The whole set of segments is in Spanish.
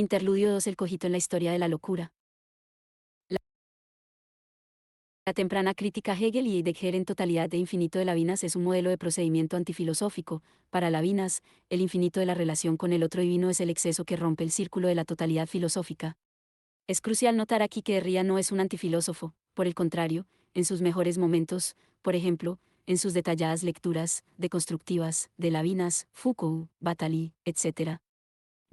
Interludio 2. El cogito en la historia de la locura. La temprana crítica Hegel y Heidegger en Totalidad de Infinito de Levinas es un modelo de procedimiento antifilosófico. Para Levinas, el infinito de la relación con el otro divino es el exceso que rompe el círculo de la totalidad filosófica. Es crucial notar aquí que Derrida no es un antifilósofo, por el contrario, en sus mejores momentos, por ejemplo, en sus detalladas lecturas, deconstructivas, de Levinas, Foucault, Bataille, etc.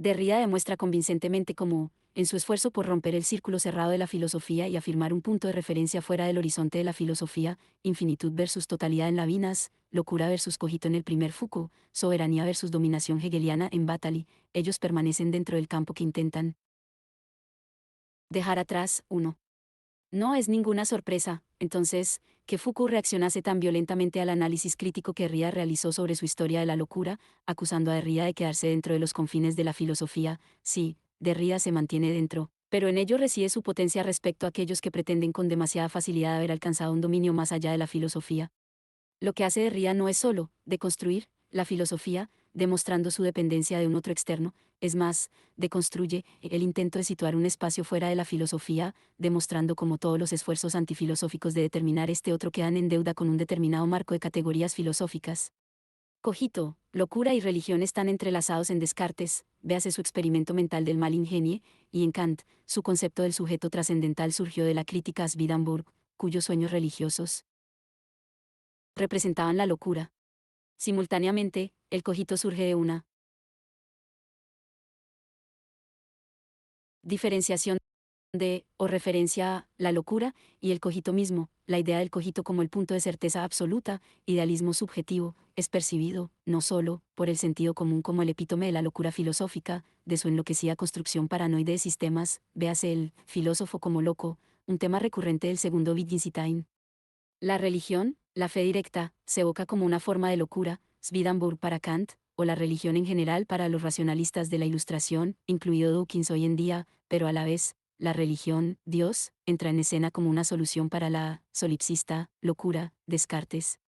Derrida demuestra convincentemente cómo, en su esfuerzo por romper el círculo cerrado de la filosofía y afirmar un punto de referencia fuera del horizonte de la filosofía, infinitud versus totalidad en Levinas, locura versus cogito en el primer Foucault, soberanía versus dominación hegeliana en Bataille, ellos permanecen dentro del campo que intentan dejar atrás. 1. No es ninguna sorpresa, entonces, que Foucault reaccionase tan violentamente al análisis crítico que Derrida realizó sobre su historia de la locura, acusando a Derrida de quedarse dentro de los confines de la filosofía. Sí, Derrida se mantiene dentro, pero en ello reside su potencia respecto a aquellos que pretenden con demasiada facilidad haber alcanzado un dominio más allá de la filosofía. Lo que hace Derrida no es solo deconstruir la filosofía, demostrando su dependencia de un otro externo, es más, deconstruye el intento de situar un espacio fuera de la filosofía, demostrando cómo todos los esfuerzos antifilosóficos de determinar este otro quedan en deuda con un determinado marco de categorías filosóficas. Cogito, locura y religión están entrelazados en Descartes, véase su experimento mental del mal ingenie, y en Kant, su concepto del sujeto trascendental surgió de la crítica a Swedenborg, cuyos sueños religiosos representaban la locura. Simultáneamente, el cogito surge de una diferenciación de, o referencia a, la locura, y el cogito mismo, la idea del cogito como el punto de certeza absoluta, idealismo subjetivo, es percibido, no solo, por el sentido común como el epítome de la locura filosófica, de su enloquecida construcción paranoide de sistemas, véase el filósofo como loco, un tema recurrente del segundo Wittgenstein. La religión, la fe directa, se evoca como una forma de locura, Swedenborg para Kant, o la religión en general para los racionalistas de la Ilustración, incluido Dawkins hoy en día, pero a la vez, la religión, Dios, entra en escena como una solución para la solipsista locura, Descartes.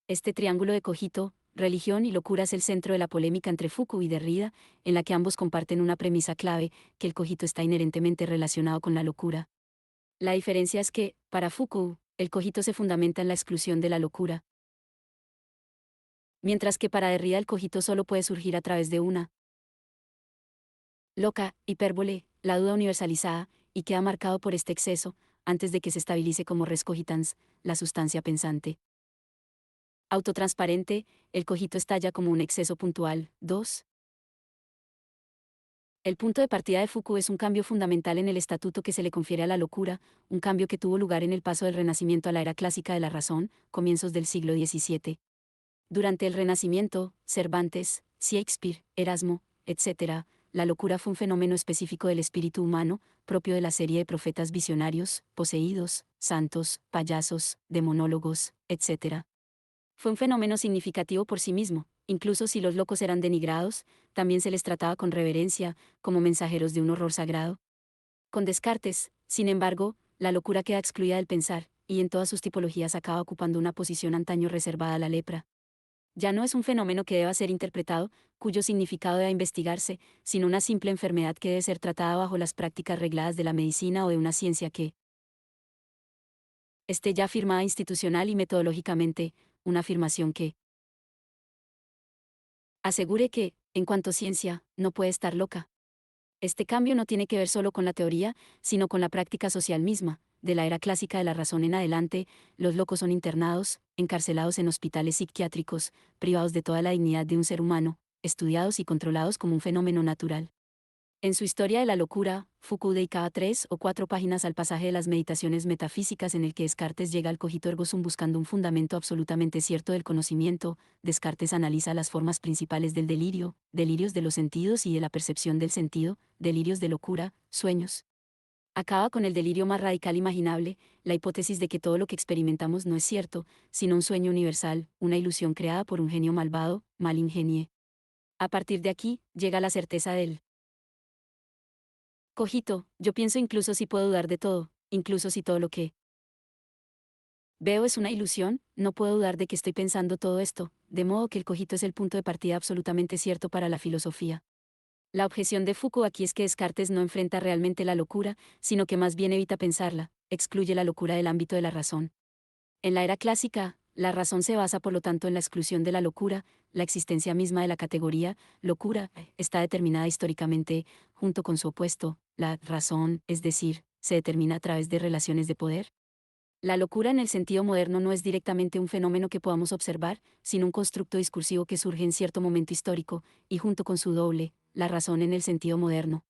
Este triángulo de cogito, religión y locura es el centro de la polémica entre Foucault y Derrida, en la que ambos comparten una premisa clave, que el cogito está inherentemente relacionado con la locura. La diferencia es que, para Foucault, el cogito se fundamenta en la exclusión de la locura, mientras que para Derrida el cogito solo puede surgir a través de una loca hipérbole, la duda universalizada, y queda marcado por este exceso, antes de que se estabilice como res cogitans, la sustancia pensante. Autotransparente, el cogito estalla como un exceso puntual. 2. El punto de partida de Foucault es un cambio fundamental en el estatuto que se le confiere a la locura, un cambio que tuvo lugar en el paso del Renacimiento a la era clásica de la razón, comienzos del siglo XVII. Durante el Renacimiento, Cervantes, Shakespeare, Erasmo, etc., la locura fue un fenómeno específico del espíritu humano, propio de la serie de profetas visionarios, poseídos, santos, payasos, demonólogos, etc. Fue un fenómeno significativo por sí mismo, incluso si los locos eran denigrados, también se les trataba con reverencia, como mensajeros de un horror sagrado. Con Descartes, sin embargo, la locura queda excluida del pensar, y en todas sus tipologías acaba ocupando una posición antaño reservada a la lepra. Ya no es un fenómeno que deba ser interpretado, cuyo significado deba investigarse, sino una simple enfermedad que debe ser tratada bajo las prácticas regladas de la medicina o de una ciencia que esté ya firmada institucional y metodológicamente, una afirmación que asegure que, en cuanto ciencia, no puede estar loca. Este cambio no tiene que ver solo con la teoría, sino con la práctica social misma. De la era clásica de la razón en adelante, los locos son internados, encarcelados en hospitales psiquiátricos, privados de toda la dignidad de un ser humano, estudiados y controlados como un fenómeno natural. En su Historia de la locura, Foucault dedicaba 3 o 4 páginas al pasaje de las meditaciones metafísicas en el que Descartes llega al cogito ergo sum buscando un fundamento absolutamente cierto del conocimiento. Descartes analiza las formas principales del delirio, delirios de los sentidos y de la percepción del sentido, delirios de locura, sueños. Acaba con el delirio más radical imaginable, la hipótesis de que todo lo que experimentamos no es cierto, sino un sueño universal, una ilusión creada por un genio malvado, mal ingenie. A partir de aquí, llega la certeza del cogito, yo pienso incluso si puedo dudar de todo, incluso si todo lo que veo es una ilusión, no puedo dudar de que estoy pensando todo esto, de modo que el cogito es el punto de partida absolutamente cierto para la filosofía. La objeción de Foucault aquí es que Descartes no enfrenta realmente la locura, sino que más bien evita pensarla, excluye la locura del ámbito de la razón. En la era clásica, la razón se basa por lo tanto en la exclusión de la locura, la existencia misma de la categoría, locura, está determinada históricamente, junto con su opuesto, la razón, es decir, se determina a través de relaciones de poder. La locura en el sentido moderno no es directamente un fenómeno que podamos observar, sino un constructo discursivo que surge en cierto momento histórico, y junto con su doble, la razón en el sentido moderno.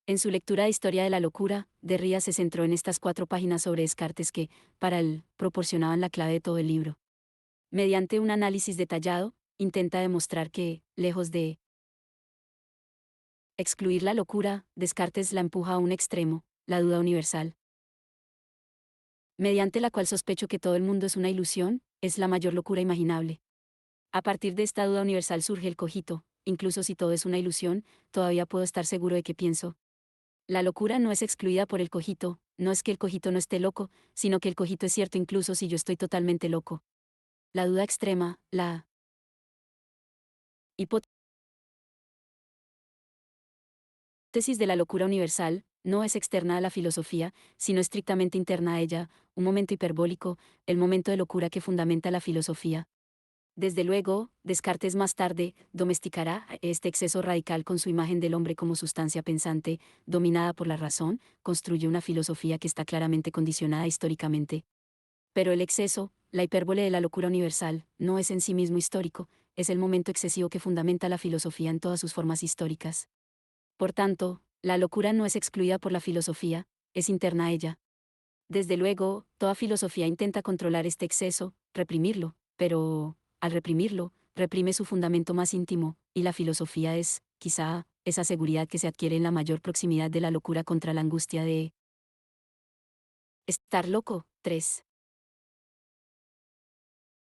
En su lectura de Historia de la locura, Derrida se centró en estas 4 páginas sobre Descartes que, para él, proporcionaban la clave de todo el libro. Mediante un análisis detallado, intenta demostrar que, lejos de excluir la locura, Descartes la empuja a un extremo, la duda universal, mediante la cual sospecho que todo el mundo es una ilusión, es la mayor locura imaginable. A partir de esta duda universal surge el cogito, incluso si todo es una ilusión, todavía puedo estar seguro de que pienso. La locura no es excluida por el cogito, no es que el cogito no esté loco, sino que el cogito es cierto incluso si yo estoy totalmente loco. La duda extrema, la hipótesis de la locura universal, no es externa a la filosofía, sino estrictamente interna a ella, un momento hiperbólico, el momento de locura que fundamenta la filosofía. Desde luego, Descartes más tarde domesticará este exceso radical con su imagen del hombre como sustancia pensante, dominada por la razón, construye una filosofía que está claramente condicionada históricamente. Pero el exceso, la hipérbole de la locura universal, no es en sí mismo histórico, es el momento excesivo que fundamenta la filosofía en todas sus formas históricas. Por tanto, la locura no es excluida por la filosofía, es interna a ella. Desde luego, toda filosofía intenta controlar este exceso, reprimirlo, pero, al reprimirlo, reprime su fundamento más íntimo, y la filosofía es, quizá, esa seguridad que se adquiere en la mayor proximidad de la locura contra la angustia de estar loco. 3.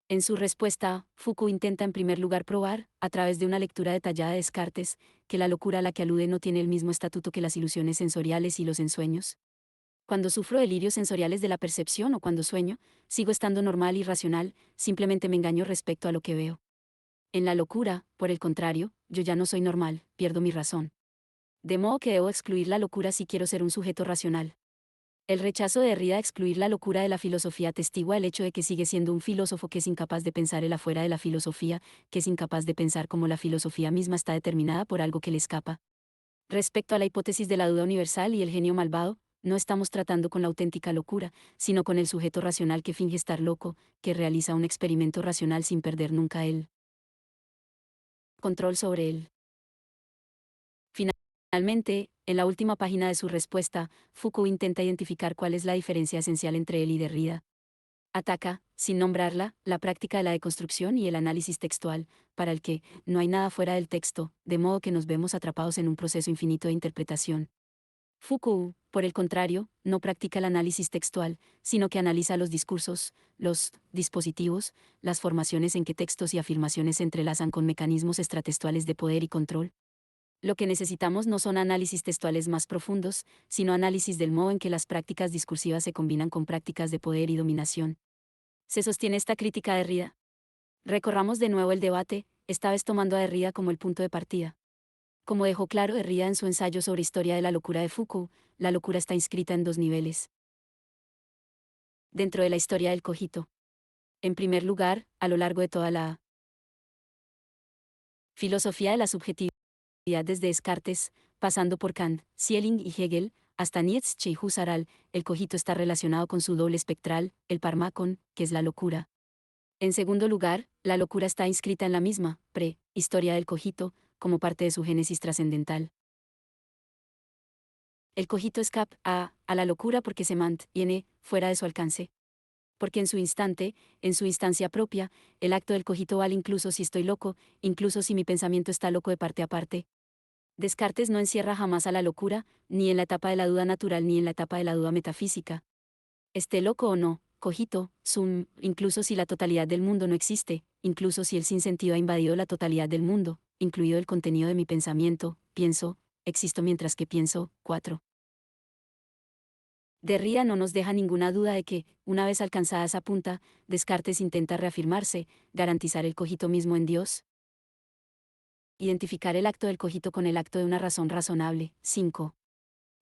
En su respuesta, Foucault intenta en primer lugar probar, a través de una lectura detallada de Descartes, que la locura a la que alude no tiene el mismo estatuto que las ilusiones sensoriales y los ensueños. Cuando sufro delirios sensoriales de la percepción o cuando sueño, sigo estando normal y racional, simplemente me engaño respecto a lo que veo. En la locura, por el contrario, yo ya no soy normal, pierdo mi razón. De modo que debo excluir la locura si quiero ser un sujeto racional. El rechazo de Derrida a excluir la locura de la filosofía atestigua el hecho de que sigue siendo un filósofo que es incapaz de pensar el afuera de la filosofía, que es incapaz de pensar cómo la filosofía misma está determinada por algo que le escapa. Respecto a la hipótesis de la duda universal y el genio malvado, no estamos tratando con la auténtica locura, sino con el sujeto racional que finge estar loco, que realiza un experimento racional sin perder nunca el control sobre él. Finalmente, en la última página de su respuesta, Foucault intenta identificar cuál es la diferencia esencial entre él y Derrida. Ataca, sin nombrarla, la práctica de la deconstrucción y el análisis textual, para el que no hay nada fuera del texto, de modo que nos vemos atrapados en un proceso infinito de interpretación. Foucault, por el contrario, no practica el análisis textual, sino que analiza los discursos, los dispositivos, las formaciones en que textos y afirmaciones se entrelazan con mecanismos extratextuales de poder y control. Lo que necesitamos no son análisis textuales más profundos, sino análisis del modo en que las prácticas discursivas se combinan con prácticas de poder y dominación. Se sostiene esta crítica a Derrida. Recorramos de nuevo el debate, esta vez tomando a Derrida como el punto de partida. Como dejó claro Derrida en su ensayo sobre historia de la locura de Foucault, la locura está inscrita en 2 niveles. Dentro de la historia del cogito. En primer lugar, a lo largo de toda la filosofía de la subjetividad desde Descartes, pasando por Kant, Schelling y Hegel, hasta Nietzsche y Husserl, el cogito está relacionado con su doble espectral, el parmácon, que es la locura. En segundo lugar, la locura está inscrita en la misma, historia del cogito, como parte de su génesis trascendental. El cogito escapa a la locura porque se mantiene fuera de su alcance. Porque en su instante, en su instancia propia, el acto del cogito vale incluso si estoy loco, incluso si mi pensamiento está loco de parte a parte. Descartes no encierra jamás a la locura, ni en la etapa de la duda natural ni en la etapa de la duda metafísica. Esté loco o no, cogito, sum, incluso si la totalidad del mundo no existe, incluso si el sinsentido ha invadido la totalidad del mundo, incluido el contenido de mi pensamiento, pienso, existo mientras que pienso. 4. Derrida no nos deja ninguna duda de que, una vez alcanzada esa punta, Descartes intenta reafirmarse, garantizar el cogito mismo en Dios. identificar el acto del cogito con el acto de una razón razonable. 5.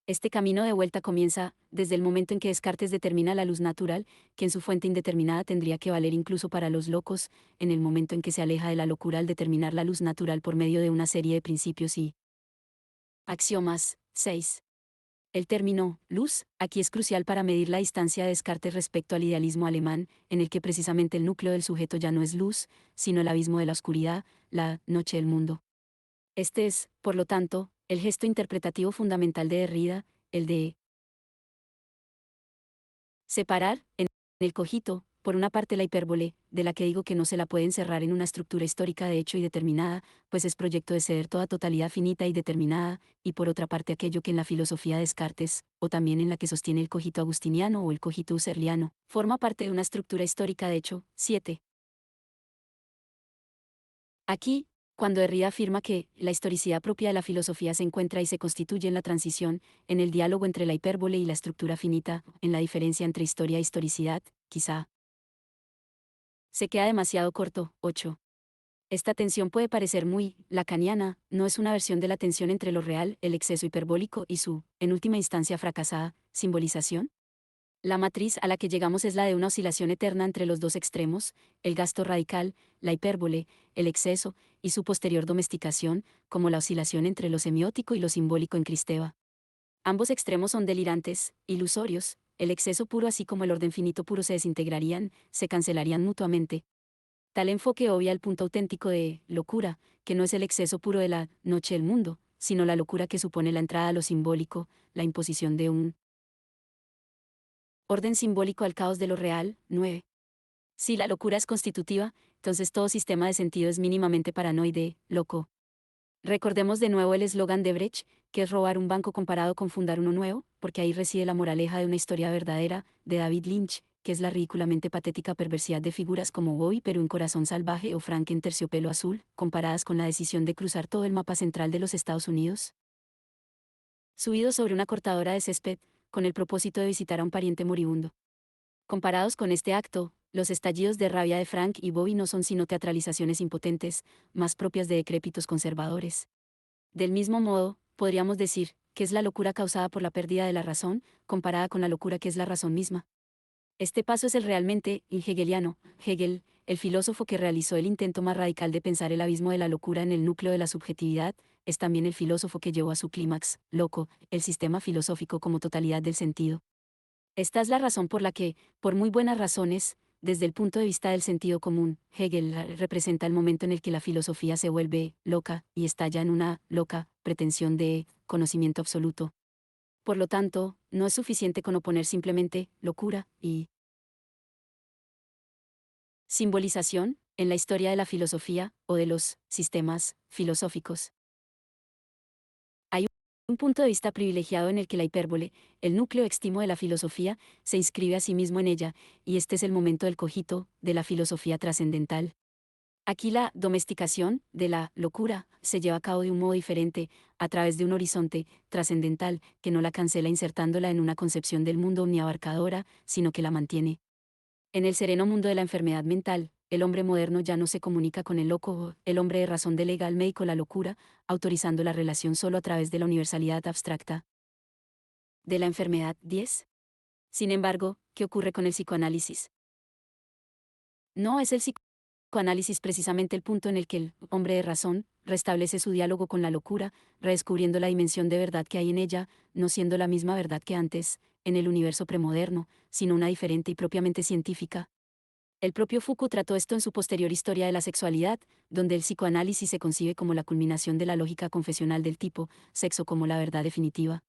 Este camino de vuelta comienza desde el momento en que Descartes determina la luz natural, que en su fuente indeterminada tendría que valer incluso para los locos, en el momento en que se aleja de la locura al determinar la luz natural por medio de una serie de principios y axiomas. 6. El término luz aquí es crucial para medir la distancia de Descartes respecto al idealismo alemán, en el que precisamente el núcleo del sujeto ya no es luz, sino el abismo de la oscuridad, la noche del mundo. Este es, por lo tanto, el gesto interpretativo fundamental de Derrida, el de separar, en el cogito, por una parte la hipérbole, de la que digo que no se la puede encerrar en una estructura histórica de hecho y determinada, pues es proyecto de ser toda totalidad finita y determinada, y por otra parte aquello que en la filosofía de Descartes, o también en la que sostiene el cogito agustiniano o el cogito husserliano, forma parte de una estructura histórica de hecho. 7. Aquí, cuando Derrida afirma que la historicidad propia de la filosofía se encuentra y se constituye en la transición, en el diálogo entre la hipérbole y la estructura finita, en la diferencia entre historia e historicidad, quizá se queda demasiado corto. 8. Esta tensión puede parecer muy lacaniana, no es una versión de la tensión entre lo real, el exceso hiperbólico y su, en última instancia fracasada, simbolización. La matriz a la que llegamos es la de una oscilación eterna entre los dos extremos, el gasto radical, la hipérbole, el exceso, y su posterior domesticación, como la oscilación entre lo semiótico y lo simbólico en Cristeva. Ambos extremos son delirantes, ilusorios, el exceso puro así como el orden finito puro se desintegrarían, se cancelarían mutuamente. Tal enfoque obvia el punto auténtico de locura, que no es el exceso puro de la noche del mundo, sino la locura que supone la entrada a lo simbólico, la imposición de un orden simbólico al caos de lo real. 9. Si la locura es constitutiva, entonces todo sistema de sentido es mínimamente paranoide, loco. Recordemos de nuevo el eslogan de Brecht, que es robar un banco comparado con fundar uno nuevo, porque ahí reside la moraleja de una historia verdadera, de David Lynch, que es la ridículamente patética perversidad de figuras como Boy pero en Corazón Salvaje o Frank en Terciopelo Azul, comparadas con la decisión de cruzar todo el mapa central de los Estados Unidos. Subido sobre una cortadora de césped, con el propósito de visitar a un pariente moribundo. Comparados con este acto, los estallidos de rabia de Frank y Bobby no son sino teatralizaciones impotentes, más propias de decrépitos conservadores. Del mismo modo, podríamos decir, que es la locura causada por la pérdida de la razón, comparada con la locura que es la razón misma. Este paso es el realmente hegeliano. Hegel, el filósofo que realizó el intento más radical de pensar el abismo de la locura en el núcleo de la subjetividad, es también el filósofo que llevó a su clímax, loco, el sistema filosófico como totalidad del sentido. Esta es la razón por la que, por muy buenas razones, desde el punto de vista del sentido común, Hegel representa el momento en el que la filosofía se vuelve loca y estalla en una loca pretensión de conocimiento absoluto. Por lo tanto, no es suficiente con oponer simplemente locura y simbolización en la historia de la filosofía o de los sistemas filosóficos. Hay un punto de vista privilegiado en el que la hipérbole, el núcleo extimo de la filosofía, se inscribe a sí mismo en ella, y este es el momento del cogito, de la filosofía trascendental. Aquí la domesticación de la locura se lleva a cabo de un modo diferente, a través de un horizonte trascendental que no la cancela insertándola en una concepción del mundo omniabarcadora, sino que la mantiene. En el sereno mundo de la enfermedad mental, el hombre moderno ya no se comunica con el loco, el hombre de razón delega al médico la locura, autorizando la relación solo a través de la universalidad abstracta de la enfermedad. 10. Sin embargo, ¿qué ocurre con el psicoanálisis? No es el psicoanálisis precisamente el punto en el que el hombre de razón restablece su diálogo con la locura, redescubriendo la dimensión de verdad que hay en ella, no siendo la misma verdad que antes, en el universo premoderno, sino una diferente y propiamente científica. El propio Foucault trató esto en su posterior Historia de la Sexualidad, donde el psicoanálisis se concibe como la culminación de la lógica confesional del tipo, sexo como la verdad definitiva.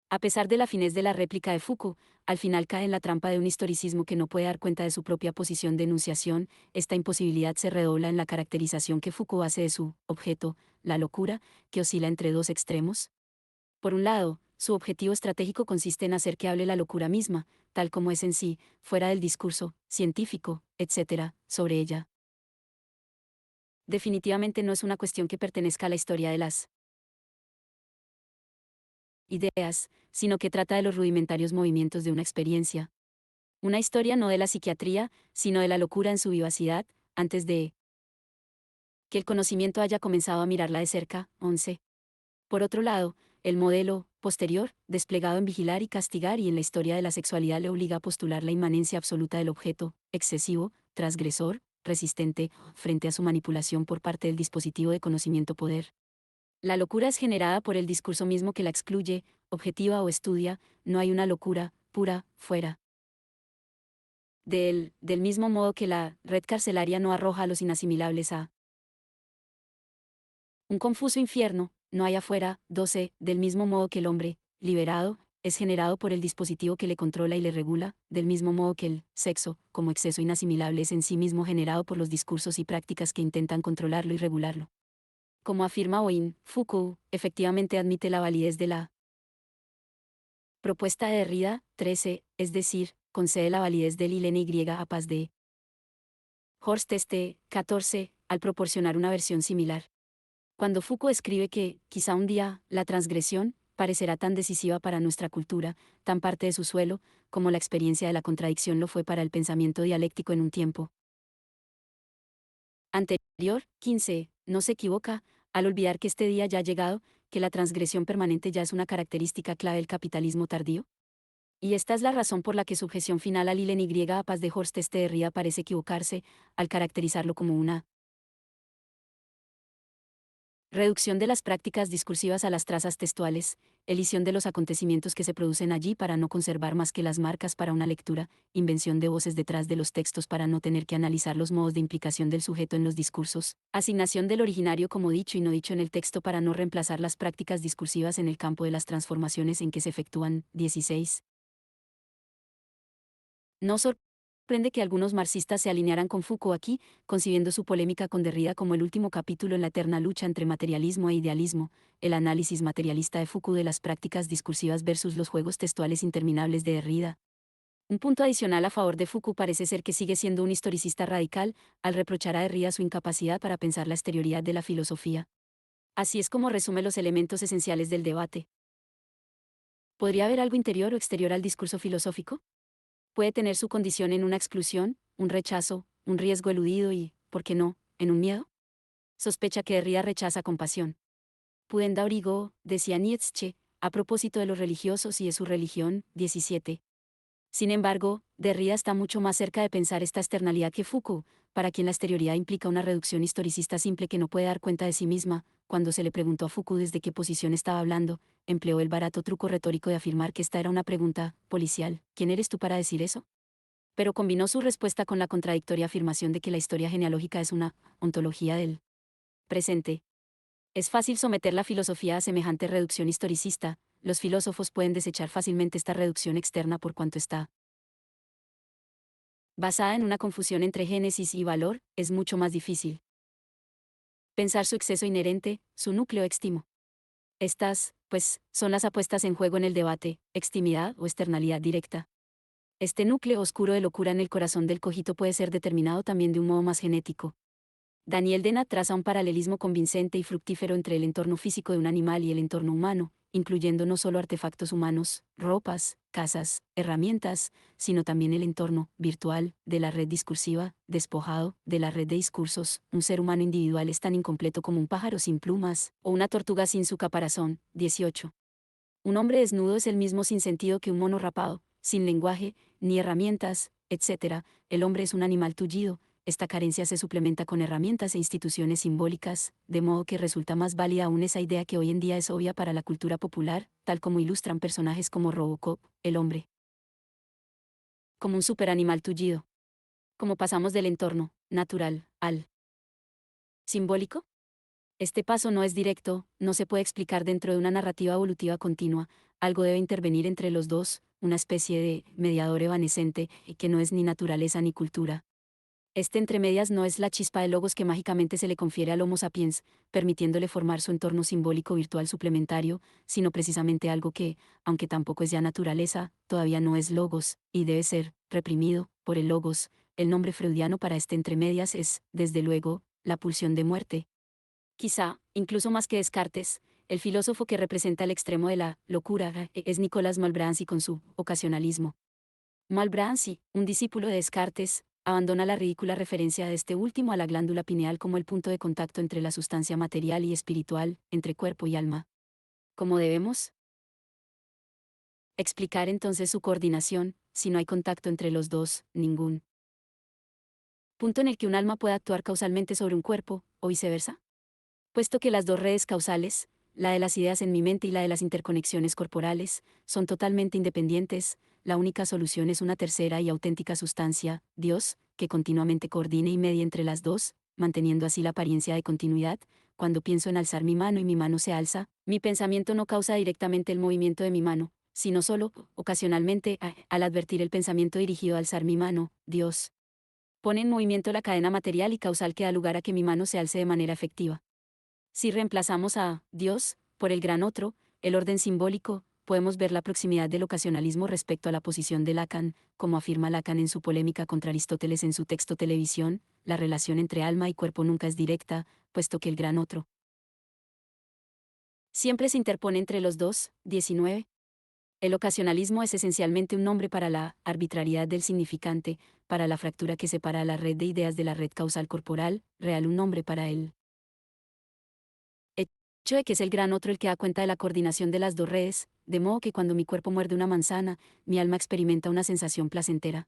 A pesar de la finez de la réplica de Foucault, al final cae en la trampa de un historicismo que no puede dar cuenta de su propia posición de enunciación, esta imposibilidad se redobla en la caracterización que Foucault hace de su objeto, la locura, que oscila entre dos extremos. Por un lado, su objetivo estratégico consiste en hacer que hable la locura misma, tal como es en sí, fuera del discurso, científico, etc., sobre ella. Definitivamente no es una cuestión que pertenezca a la historia de las ideas, sino que trata de los rudimentarios movimientos de una experiencia. Una historia no de la psiquiatría, sino de la locura en su vivacidad, antes de que el conocimiento haya comenzado a mirarla de cerca. 11. Por otro lado, el modelo posterior, desplegado en vigilar y castigar y en la historia de la sexualidad le obliga a postular la inmanencia absoluta del objeto, excesivo, transgresor, resistente, frente a su manipulación por parte del dispositivo de conocimiento-poder. La locura es generada por el discurso mismo que la excluye, objetiva o estudia, no hay una locura pura fuera de él, del mismo modo que la red carcelaria no arroja a los inasimilables a un confuso infierno, no hay afuera. 12. Del mismo modo que el hombre, liberado, es generado por el dispositivo que le controla y le regula, del mismo modo que el sexo, como exceso inasimilable, es en sí mismo generado por los discursos y prácticas que intentan controlarlo y regularlo. Como afirma Oin, Foucault, efectivamente admite la validez de la propuesta de Derrida. 13, es decir, concede la validez del Ilene Y a paz de Horst Este. 14, al proporcionar una versión similar. Cuando Foucault escribe que, quizá un día, la transgresión, parecerá tan decisiva para nuestra cultura, tan parte de su suelo, como la experiencia de la contradicción lo fue para el pensamiento dialéctico en un tiempo anterior. 15, no se equivoca, al olvidar que este día ya ha llegado, que la transgresión permanente ya es una característica clave del capitalismo tardío. Y esta es la razón por la que su objeción final al Ilene Y a paz de Horst Este Derrida parece equivocarse, al caracterizarlo como una reducción de las prácticas discursivas a las trazas textuales, elisión de los acontecimientos que se producen allí para no conservar más que las marcas para una lectura, invención de voces detrás de los textos para no tener que analizar los modos de implicación del sujeto en los discursos, asignación del originario como dicho y no dicho en el texto para no reemplazar las prácticas discursivas en el campo de las transformaciones en que se efectúan. 16. No sorprende que algunos marxistas se alinearan con Foucault aquí, concibiendo su polémica con Derrida como el último capítulo en la eterna lucha entre materialismo e idealismo, el análisis materialista de Foucault de las prácticas discursivas versus los juegos textuales interminables de Derrida. Un punto adicional a favor de Foucault parece ser que sigue siendo un historicista radical, al reprochar a Derrida su incapacidad para pensar la exterioridad de la filosofía. Así es como resume los elementos esenciales del debate. ¿Podría haber algo interior o exterior al discurso filosófico? Puede tener su condición en una exclusión, un rechazo, un riesgo eludido y, ¿por qué no?, en un miedo. Sospecha que Derrida rechaza con pasión. Pudenda origo, decía Nietzsche, a propósito de los religiosos y de su religión. 17. Sin embargo, Derrida está mucho más cerca de pensar esta externalidad que Foucault, para quien la exterioridad implica una reducción historicista simple que no puede dar cuenta de sí misma. Cuando se le preguntó a Foucault desde qué posición estaba hablando, empleó el barato truco retórico de afirmar que esta era una pregunta policial. ¿Quién eres tú para decir eso? Pero combinó su respuesta con la contradictoria afirmación de que la historia genealógica es una ontología del presente. Es fácil someter la filosofía a semejante reducción historicista, los filósofos pueden desechar fácilmente esta reducción externa por cuanto está basada en una confusión entre génesis y valor, es mucho más difícil pensar su exceso inherente, su núcleo extimo. Estas, pues, son las apuestas en juego en el debate, extimidad o externalidad directa. Este núcleo oscuro de locura en el corazón del cogito puede ser determinado también de un modo más genético. Daniel Dennett traza un paralelismo convincente y fructífero entre el entorno físico de un animal y el entorno humano, incluyendo no solo artefactos humanos, ropas, casas, herramientas, sino también el entorno virtual de la red discursiva, despojado de la red de discursos. Un ser humano individual es tan incompleto como un pájaro sin plumas, o una tortuga sin su caparazón. 18. Un hombre desnudo es el mismo sin sentido que un mono rapado, sin lenguaje, ni herramientas, etc. El hombre es un animal tullido. Esta carencia se suplementa con herramientas e instituciones simbólicas, de modo que resulta más válida aún esa idea que hoy en día es obvia para la cultura popular, tal como ilustran personajes como Robocop, el hombre como un superanimal tullido. Como pasamos del entorno natural al simbólico. Este paso no es directo, no se puede explicar dentro de una narrativa evolutiva continua, algo debe intervenir entre los dos, una especie de mediador evanescente, que no es ni naturaleza ni cultura. Este entre medias no es la chispa de logos que mágicamente se le confiere al Homo sapiens, permitiéndole formar su entorno simbólico virtual suplementario, sino precisamente algo que, aunque tampoco es ya naturaleza, todavía no es logos, y debe ser reprimido por el logos. El nombre freudiano para este entre medias es, desde luego, la pulsión de muerte. Quizá, incluso más que Descartes, el filósofo que representa el extremo de la locura es Nicolas Malebranche con su ocasionalismo. Malebranche, un discípulo de Descartes, abandona la ridícula referencia de este último a la glándula pineal como el punto de contacto entre la sustancia material y espiritual, entre cuerpo y alma. ¿Cómo debemos explicar entonces su coordinación, si no hay contacto entre los dos, ningún punto en el que un alma pueda actuar causalmente sobre un cuerpo, o viceversa? Puesto que las dos redes causales, la de las ideas en mi mente y la de las interconexiones corporales, son totalmente independientes, la única solución es una tercera y auténtica sustancia, Dios, que continuamente coordine y medie entre las dos, manteniendo así la apariencia de continuidad. Cuando pienso en alzar mi mano y mi mano se alza, mi pensamiento no causa directamente el movimiento de mi mano, sino solo, ocasionalmente, al advertir el pensamiento dirigido a alzar mi mano, Dios pone en movimiento la cadena material y causal que da lugar a que mi mano se alce de manera efectiva. Si reemplazamos a Dios por el gran otro, el orden simbólico, podemos ver la proximidad del ocasionalismo respecto a la posición de Lacan, como afirma Lacan en su polémica contra Aristóteles en su texto Televisión, la relación entre alma y cuerpo nunca es directa, puesto que el gran otro siempre se interpone entre los dos. 19. El ocasionalismo es esencialmente un nombre para la arbitrariedad del significante, para la fractura que separa a la red de ideas de la red causal corporal, real un nombre para él hecho de que es el gran otro el que da cuenta de la coordinación de las dos redes, de modo que cuando mi cuerpo muerde una manzana, mi alma experimenta una sensación placentera.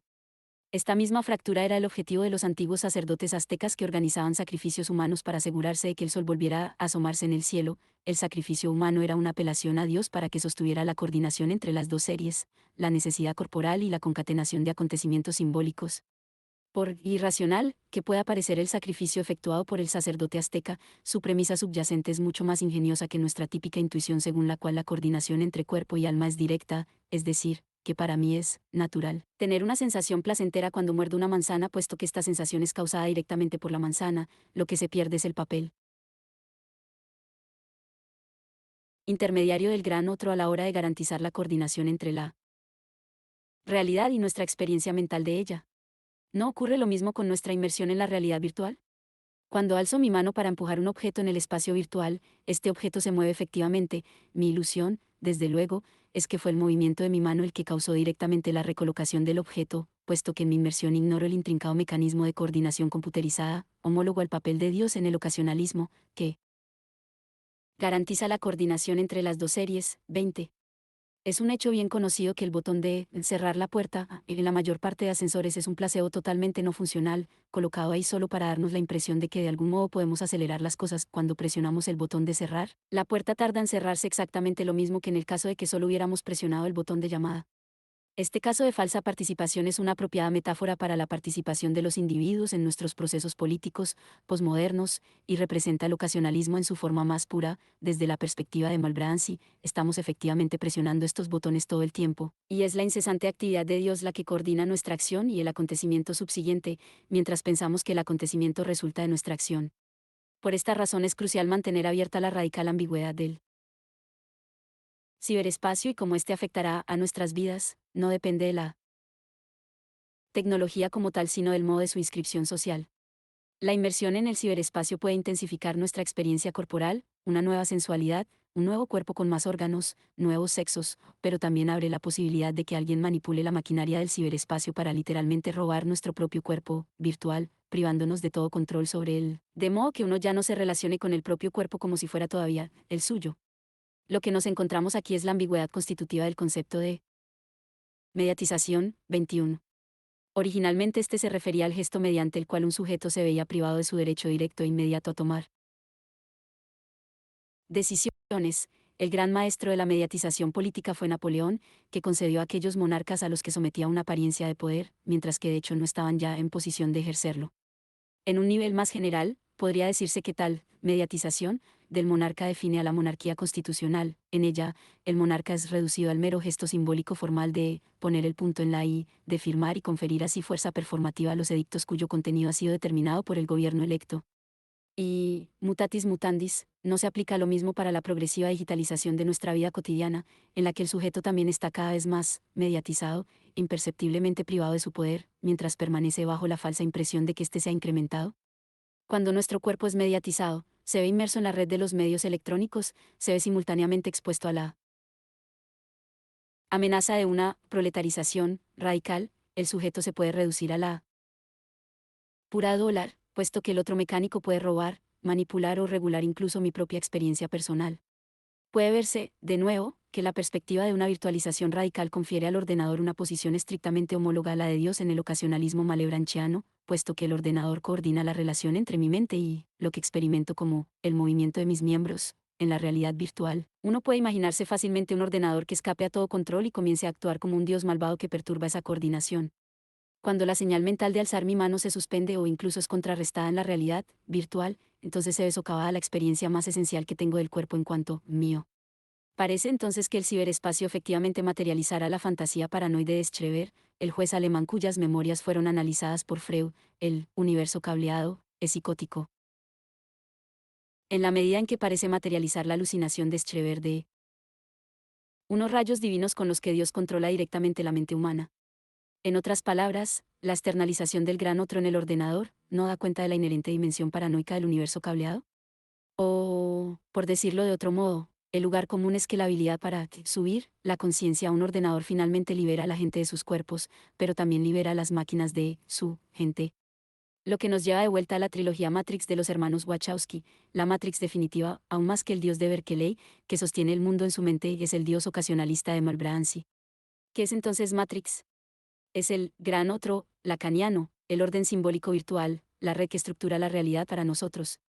Esta misma fractura era el objetivo de los antiguos sacerdotes aztecas que organizaban sacrificios humanos para asegurarse de que el sol volviera a asomarse en el cielo. El sacrificio humano era una apelación a Dios para que sostuviera la coordinación entre las dos series, la necesidad corporal y la concatenación de acontecimientos simbólicos. Por irracional que pueda parecer el sacrificio efectuado por el sacerdote azteca, su premisa subyacente es mucho más ingeniosa que nuestra típica intuición según la cual la coordinación entre cuerpo y alma es directa, es decir, que para mí es natural tener una sensación placentera cuando muerdo una manzana, puesto que esta sensación es causada directamente por la manzana. Lo que se pierde es el papel intermediario del gran otro a la hora de garantizar la coordinación entre la realidad y nuestra experiencia mental de ella. ¿No ocurre lo mismo con nuestra inmersión en la realidad virtual? Cuando alzo mi mano para empujar un objeto en el espacio virtual, este objeto se mueve efectivamente. Mi ilusión, desde luego, es que fue el movimiento de mi mano el que causó directamente la recolocación del objeto, puesto que en mi inmersión ignoro el intrincado mecanismo de coordinación computerizada, homólogo al papel de Dios en el ocasionalismo, que garantiza la coordinación entre las dos series. 20. Es un hecho bien conocido que el botón de cerrar la puerta en la mayor parte de ascensores es un placebo totalmente no funcional, colocado ahí solo para darnos la impresión de que de algún modo podemos acelerar las cosas. Cuando presionamos el botón de cerrar, la puerta tarda en cerrarse exactamente lo mismo que en el caso de que solo hubiéramos presionado el botón de llamada. Este caso de falsa participación es una apropiada metáfora para la participación de los individuos en nuestros procesos políticos posmodernos, y representa el ocasionalismo en su forma más pura. Desde la perspectiva de Malebranche, estamos efectivamente presionando estos botones todo el tiempo, y es la incesante actividad de Dios la que coordina nuestra acción y el acontecimiento subsiguiente, mientras pensamos que el acontecimiento resulta de nuestra acción. Por esta razón es crucial mantener abierta la radical ambigüedad del ciberespacio y cómo éste afectará a nuestras vidas, no depende de la tecnología como tal, sino del modo de su inscripción social. La inmersión en el ciberespacio puede intensificar nuestra experiencia corporal, una nueva sensualidad, un nuevo cuerpo con más órganos, nuevos sexos, pero también abre la posibilidad de que alguien manipule la maquinaria del ciberespacio para literalmente robar nuestro propio cuerpo virtual, privándonos de todo control sobre él, de modo que uno ya no se relacione con el propio cuerpo como si fuera todavía el suyo. Lo que nos encontramos aquí es la ambigüedad constitutiva del concepto de mediatización. 21. Originalmente este se refería al gesto mediante el cual un sujeto se veía privado de su derecho directo e inmediato a tomar decisiones. El gran maestro de la mediatización política fue Napoleón, que concedió a aquellos monarcas a los que sometía una apariencia de poder, mientras que de hecho no estaban ya en posición de ejercerlo. En un nivel más general, podría decirse que tal mediatización del monarca define a la monarquía constitucional. En ella, el monarca es reducido al mero gesto simbólico formal de poner el punto en la I, de firmar y conferir así fuerza performativa a los edictos cuyo contenido ha sido determinado por el gobierno electo. Y, mutatis mutandis, no se aplica lo mismo para la progresiva digitalización de nuestra vida cotidiana, en la que el sujeto también está cada vez más mediatizado, imperceptiblemente privado de su poder, mientras permanece bajo la falsa impresión de que éste se ha incrementado. Cuando nuestro cuerpo es mediatizado, se ve inmerso en la red de los medios electrónicos, se ve simultáneamente expuesto a la amenaza de una proletarización radical. El sujeto se puede reducir a la pura dólar, puesto que el otro mecánico puede robar, manipular o regular incluso mi propia experiencia personal. Puede verse, de nuevo, que la perspectiva de una virtualización radical confiere al ordenador una posición estrictamente homóloga a la de Dios en el ocasionalismo malebranchiano, puesto que el ordenador coordina la relación entre mi mente y lo que experimento como el movimiento de mis miembros. En la realidad virtual, uno puede imaginarse fácilmente un ordenador que escape a todo control y comience a actuar como un Dios malvado que perturba esa coordinación. Cuando la señal mental de alzar mi mano se suspende o incluso es contrarrestada en la realidad virtual, entonces se ve socavada la experiencia más esencial que tengo del cuerpo en cuanto mío. Parece entonces que el ciberespacio efectivamente materializará la fantasía paranoide de Schreber, el juez alemán cuyas memorias fueron analizadas por Freud. El universo cableado es psicótico. En la medida en que parece materializar la alucinación de Schreber de unos rayos divinos con los que Dios controla directamente la mente humana. En otras palabras, la externalización del gran otro en el ordenador no da cuenta de la inherente dimensión paranoica del universo cableado. O, por decirlo de otro modo, el lugar común es que la habilidad para subir la conciencia a un ordenador finalmente libera a la gente de sus cuerpos, pero también libera a las máquinas de su gente. Lo que nos lleva de vuelta a la trilogía Matrix de los hermanos Wachowski, la Matrix definitiva, aún más que el dios de Berkeley, que sostiene el mundo en su mente, es el dios ocasionalista de Malebranche. ¿Qué es entonces Matrix? Es el gran otro, lacaniano, el orden simbólico virtual, la red que estructura la realidad para nosotros.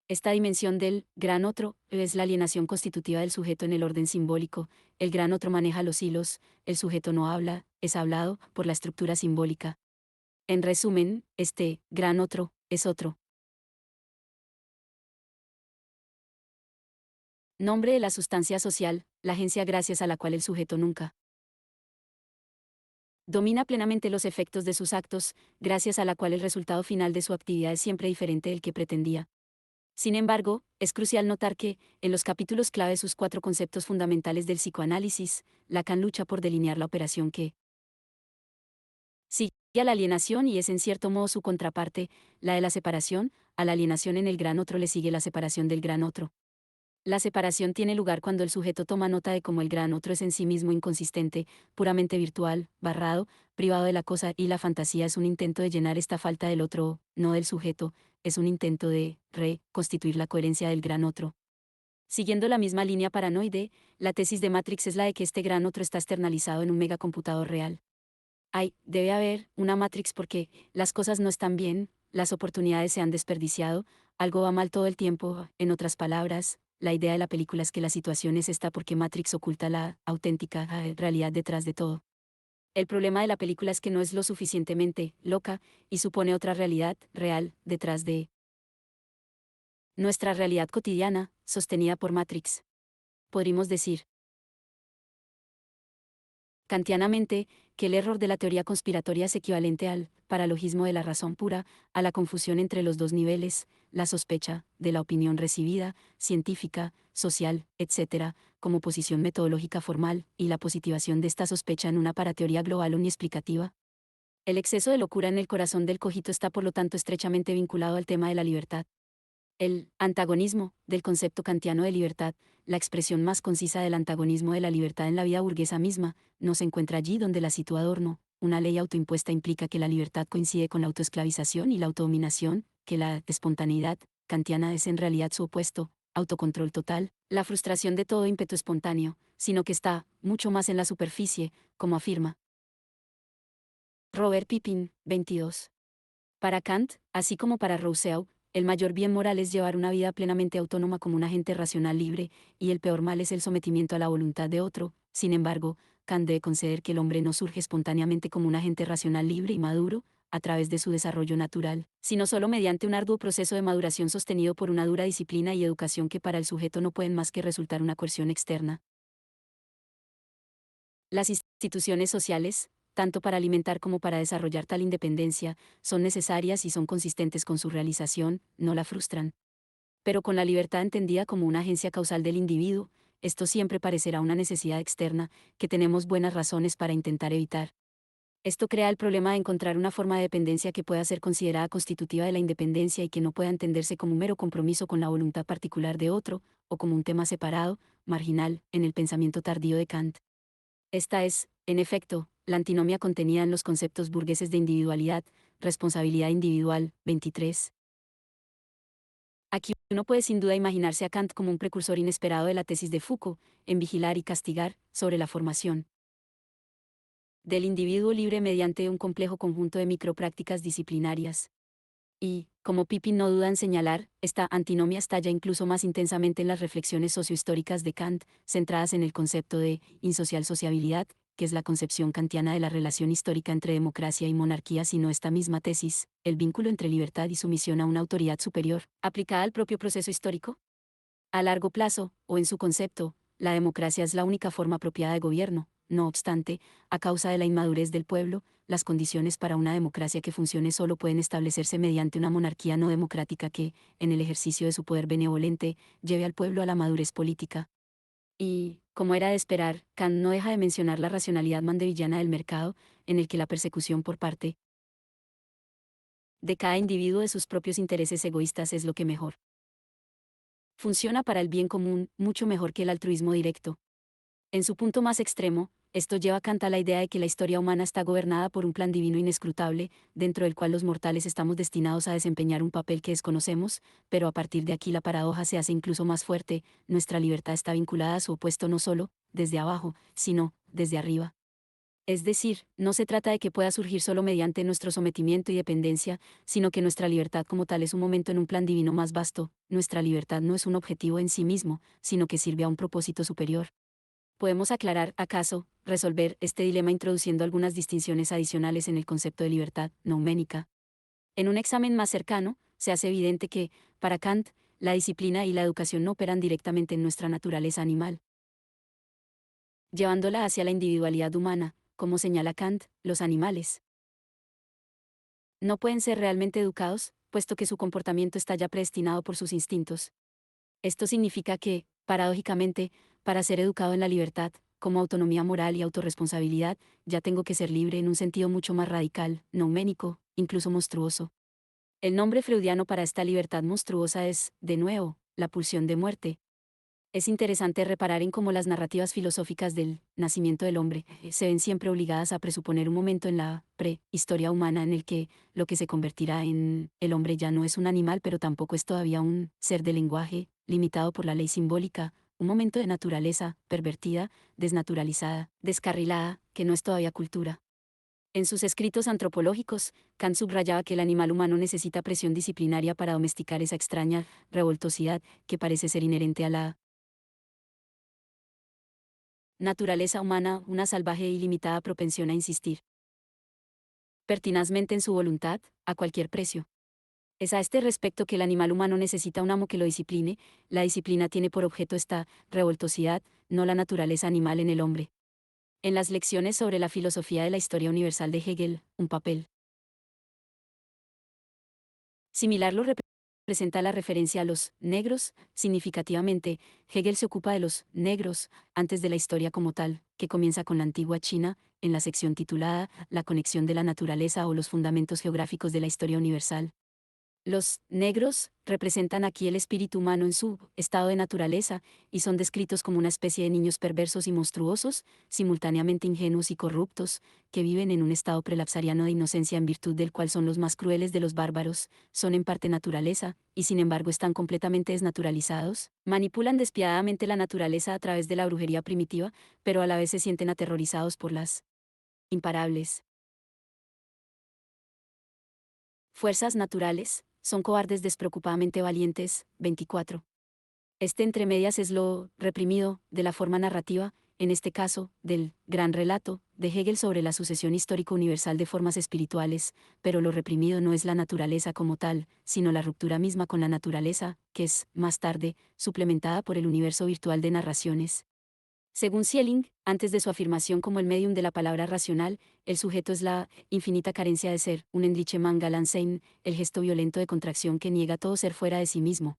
Esta dimensión del gran otro es la alienación constitutiva del sujeto en el orden simbólico. El gran otro maneja los hilos, el sujeto no habla, es hablado por la estructura simbólica. En resumen, este gran otro es otro. Nombre de la sustancia social, la agencia gracias a la cual el sujeto nunca domina plenamente los efectos de sus actos, gracias a la cual el resultado final de su actividad es siempre diferente del que pretendía. Sin embargo, es crucial notar que, en los capítulos clave sus cuatro conceptos fundamentales del psicoanálisis, Lacan lucha por delinear la operación que sigue a la alienación y es en cierto modo su contraparte, la de la separación. A la alienación en el gran otro le sigue la separación del gran otro. La separación tiene lugar cuando el sujeto toma nota de cómo el gran otro es en sí mismo inconsistente, puramente virtual, barrado, privado de la cosa, y la fantasía es un intento de llenar esta falta del otro, no del sujeto, es un intento de reconstituir la coherencia del gran otro. Siguiendo la misma línea paranoide, la tesis de Matrix es la de que este gran otro está externalizado en un megacomputador real. Debe haber una Matrix porque las cosas no están bien, las oportunidades se han desperdiciado, algo va mal todo el tiempo. En otras palabras, la idea de la película es que la situación es esta porque Matrix oculta la auténtica realidad detrás de todo. El problema de la película es que no es lo suficientemente loca y supone otra realidad real detrás de nuestra realidad cotidiana, sostenida por Matrix. Podríamos decir, kantianamente, que el error de la teoría conspiratoria es equivalente al paralogismo de la razón pura, a la confusión entre los dos niveles, la sospecha, de la opinión recibida, científica, social, etc., como posición metodológica formal, y la positivación de esta sospecha en una parateoría global uniexplicativa. El exceso de locura en el corazón del cogito está por lo tanto estrechamente vinculado al tema de la libertad. El antagonismo del concepto kantiano de libertad, la expresión más concisa del antagonismo de la libertad en la vida burguesa misma, no se encuentra allí donde la sitúa Adorno. Una ley autoimpuesta implica que la libertad coincide con la autoesclavización y la autodominación, que la espontaneidad kantiana es en realidad su opuesto, autocontrol total, la frustración de todo ímpetu espontáneo, sino que está mucho más en la superficie, como afirma Robert Pippin, 22. Para Kant, así como para Rousseau, el mayor bien moral es llevar una vida plenamente autónoma como un agente racional libre, y el peor mal es el sometimiento a la voluntad de otro. Sin embargo, Kant debe conceder que el hombre no surge espontáneamente como un agente racional libre y maduro, a través de su desarrollo natural, sino solo mediante un arduo proceso de maduración sostenido por una dura disciplina y educación que para el sujeto no pueden más que resultar una coerción externa. Las instituciones sociales, tanto para alimentar como para desarrollar tal independencia, son necesarias y son consistentes con su realización, no la frustran. Pero con la libertad entendida como una agencia causal del individuo, esto siempre parecerá una necesidad externa, que tenemos buenas razones para intentar evitar. Esto crea el problema de encontrar una forma de dependencia que pueda ser considerada constitutiva de la independencia y que no pueda entenderse como un mero compromiso con la voluntad particular de otro, o como un tema separado, marginal, en el pensamiento tardío de Kant. Esta es, en efecto, la antinomia contenida en los conceptos burgueses de individualidad, responsabilidad individual, 23. Aquí uno puede sin duda imaginarse a Kant como un precursor inesperado de la tesis de Foucault, en Vigilar y Castigar, sobre la formación del individuo libre mediante un complejo conjunto de microprácticas disciplinarias. Y, como Pippin no duda en señalar, esta antinomia estalla incluso más intensamente en las reflexiones sociohistóricas de Kant, centradas en el concepto de insocial sociabilidad, que es la concepción kantiana de la relación histórica entre democracia y monarquía, sino esta misma tesis, el vínculo entre libertad y sumisión a una autoridad superior, aplicada al propio proceso histórico. A largo plazo, o en su concepto, la democracia es la única forma apropiada de gobierno. No obstante, a causa de la inmadurez del pueblo, las condiciones para una democracia que funcione solo pueden establecerse mediante una monarquía no democrática que, en el ejercicio de su poder benevolente, lleve al pueblo a la madurez política. Y, como era de esperar, Kant no deja de mencionar la racionalidad mandevillana del mercado, en el que la persecución por parte de cada individuo de sus propios intereses egoístas es lo que mejor funciona para el bien común, mucho mejor que el altruismo directo. En su punto más extremo, esto lleva a Kant a la idea de que la historia humana está gobernada por un plan divino inescrutable, dentro del cual los mortales estamos destinados a desempeñar un papel que desconocemos, pero a partir de aquí la paradoja se hace incluso más fuerte: nuestra libertad está vinculada a su opuesto no solo desde abajo, sino desde arriba. Es decir, no se trata de que pueda surgir solo mediante nuestro sometimiento y dependencia, sino que nuestra libertad como tal es un momento en un plan divino más vasto. Nuestra libertad no es un objetivo en sí mismo, sino que sirve a un propósito superior. ¿Podemos aclarar, acaso, resolver este dilema introduciendo algunas distinciones adicionales en el concepto de libertad nouménica? En un examen más cercano, se hace evidente que, para Kant, la disciplina y la educación no operan directamente en nuestra naturaleza animal, llevándola hacia la individualidad humana. Como señala Kant, los animales no pueden ser realmente educados, puesto que su comportamiento está ya predestinado por sus instintos. Esto significa que, paradójicamente, para ser educado en la libertad, como autonomía moral y autorresponsabilidad, ya tengo que ser libre en un sentido mucho más radical, nouménico, incluso monstruoso. El nombre freudiano para esta libertad monstruosa es, de nuevo, la pulsión de muerte. Es interesante reparar en cómo las narrativas filosóficas del nacimiento del hombre se ven siempre obligadas a presuponer un momento en la prehistoria humana en el que lo que se convertirá en el hombre ya no es un animal, pero tampoco es todavía un ser de lenguaje, limitado por la ley simbólica, un momento de naturaleza, pervertida, desnaturalizada, descarrilada, que no es todavía cultura. En sus escritos antropológicos, Kant subrayaba que el animal humano necesita presión disciplinaria para domesticar esa extraña revoltosidad que parece ser inherente a la naturaleza humana, una salvaje e ilimitada propensión a insistir pertinazmente en su voluntad, a cualquier precio. Es a este respecto que el animal humano necesita un amo que lo discipline. La disciplina tiene por objeto esta revoltosidad, no la naturaleza animal en el hombre. En las lecciones sobre la filosofía de la historia universal de Hegel, un papel similar lo representa la referencia a los negros. Significativamente, Hegel se ocupa de los negros antes de la historia como tal, que comienza con la antigua China, en la sección titulada La conexión de la naturaleza o los fundamentos geográficos de la historia universal. Los negros representan aquí el espíritu humano en su estado de naturaleza, y son descritos como una especie de niños perversos y monstruosos, simultáneamente ingenuos y corruptos, que viven en un estado prelapsariano de inocencia en virtud del cual son los más crueles de los bárbaros, son en parte naturaleza, y sin embargo están completamente desnaturalizados, manipulan despiadadamente la naturaleza a través de la brujería primitiva, pero a la vez se sienten aterrorizados por las imparables fuerzas naturales, son cobardes despreocupadamente valientes. 24. Este entre medias es lo reprimido de la forma narrativa, en este caso, del gran relato de Hegel sobre la sucesión histórica universal de formas espirituales, pero lo reprimido no es la naturaleza como tal, sino la ruptura misma con la naturaleza, que es, más tarde, suplementada por el universo virtual de narraciones. Según Schelling, antes de su afirmación como el medium de la palabra racional, el sujeto es la infinita carencia de ser, un Endlichement Galansein, el gesto violento de contracción que niega todo ser fuera de sí mismo.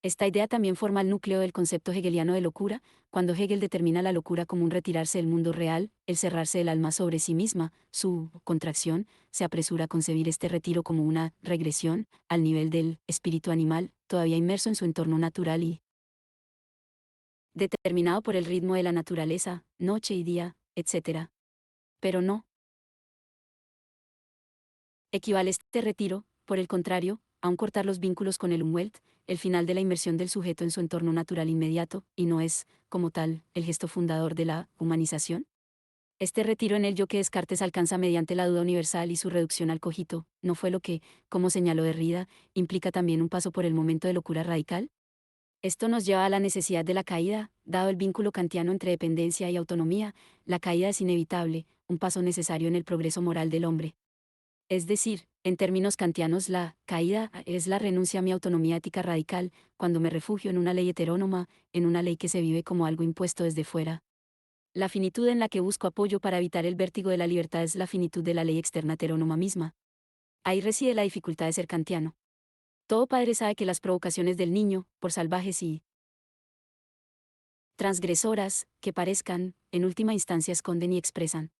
Esta idea también forma el núcleo del concepto hegeliano de locura, cuando Hegel determina la locura como un retirarse del mundo real, el cerrarse del alma sobre sí misma. Su contracción se apresura a concebir este retiro como una regresión al nivel del espíritu animal, todavía inmerso en su entorno natural y determinado por el ritmo de la naturaleza, noche y día, etc. Pero no Equivale este retiro, por el contrario, a un cortar los vínculos con el Umwelt, el final de la inmersión del sujeto en su entorno natural inmediato, y no es, como tal, el gesto fundador de la humanización. Este retiro en el yo que Descartes alcanza mediante la duda universal y su reducción al cogito, ¿no fue lo que, como señaló Derrida, implica también un paso por el momento de locura radical? Esto nos lleva a la necesidad de la caída, dado el vínculo kantiano entre dependencia y autonomía, la caída es inevitable, un paso necesario en el progreso moral del hombre. Es decir, en términos kantianos, la caída es la renuncia a mi autonomía ética radical, cuando me refugio en una ley heterónoma, en una ley que se vive como algo impuesto desde fuera. La finitud en la que busco apoyo para evitar el vértigo de la libertad es la finitud de la ley externa heterónoma misma. Ahí reside la dificultad de ser kantiano. Todo padre sabe que las provocaciones del niño, por salvajes y transgresoras, que parezcan, en última instancia esconden y expresan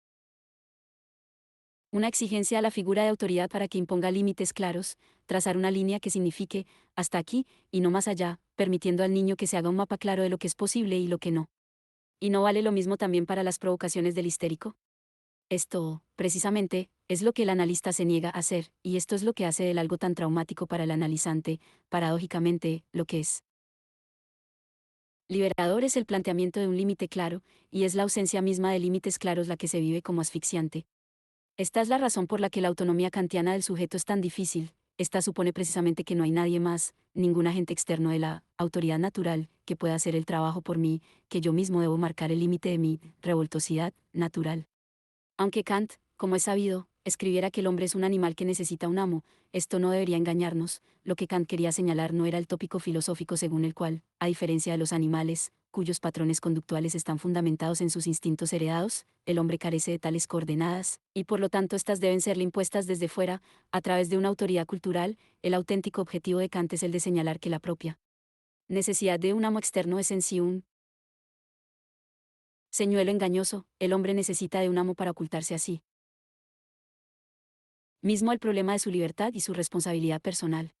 una exigencia a la figura de autoridad para que imponga límites claros, trazar una línea que signifique, hasta aquí, y no más allá, permitiendo al niño que se haga un mapa claro de lo que es posible y lo que no. ¿Y no vale lo mismo también para las provocaciones del histérico? Esto, precisamente, es lo que el analista se niega a hacer, y esto es lo que hace del algo tan traumático para el analizante, paradójicamente, lo que es. Liberador es el planteamiento de un límite claro, y es la ausencia misma de límites claros la que se vive como asfixiante. Esta es la razón por la que la autonomía kantiana del sujeto es tan difícil. Esta supone precisamente que no hay nadie más, ningún agente externo de la autoridad natural, que pueda hacer el trabajo por mí, que yo mismo debo marcar el límite de mi revoltosidad natural. Aunque Kant, como es sabido, escribiera que el hombre es un animal que necesita un amo, esto no debería engañarnos. Lo que Kant quería señalar no era el tópico filosófico según el cual, a diferencia de los animales, cuyos patrones conductuales están fundamentados en sus instintos heredados, el hombre carece de tales coordenadas, y por lo tanto éstas deben serle impuestas desde fuera, a través de una autoridad cultural. El auténtico objetivo de Kant es el de señalar que la propia necesidad de un amo externo es en sí un señuelo engañoso, el hombre necesita de un amo para ocultarse así mismo el problema de su libertad y su responsabilidad personal.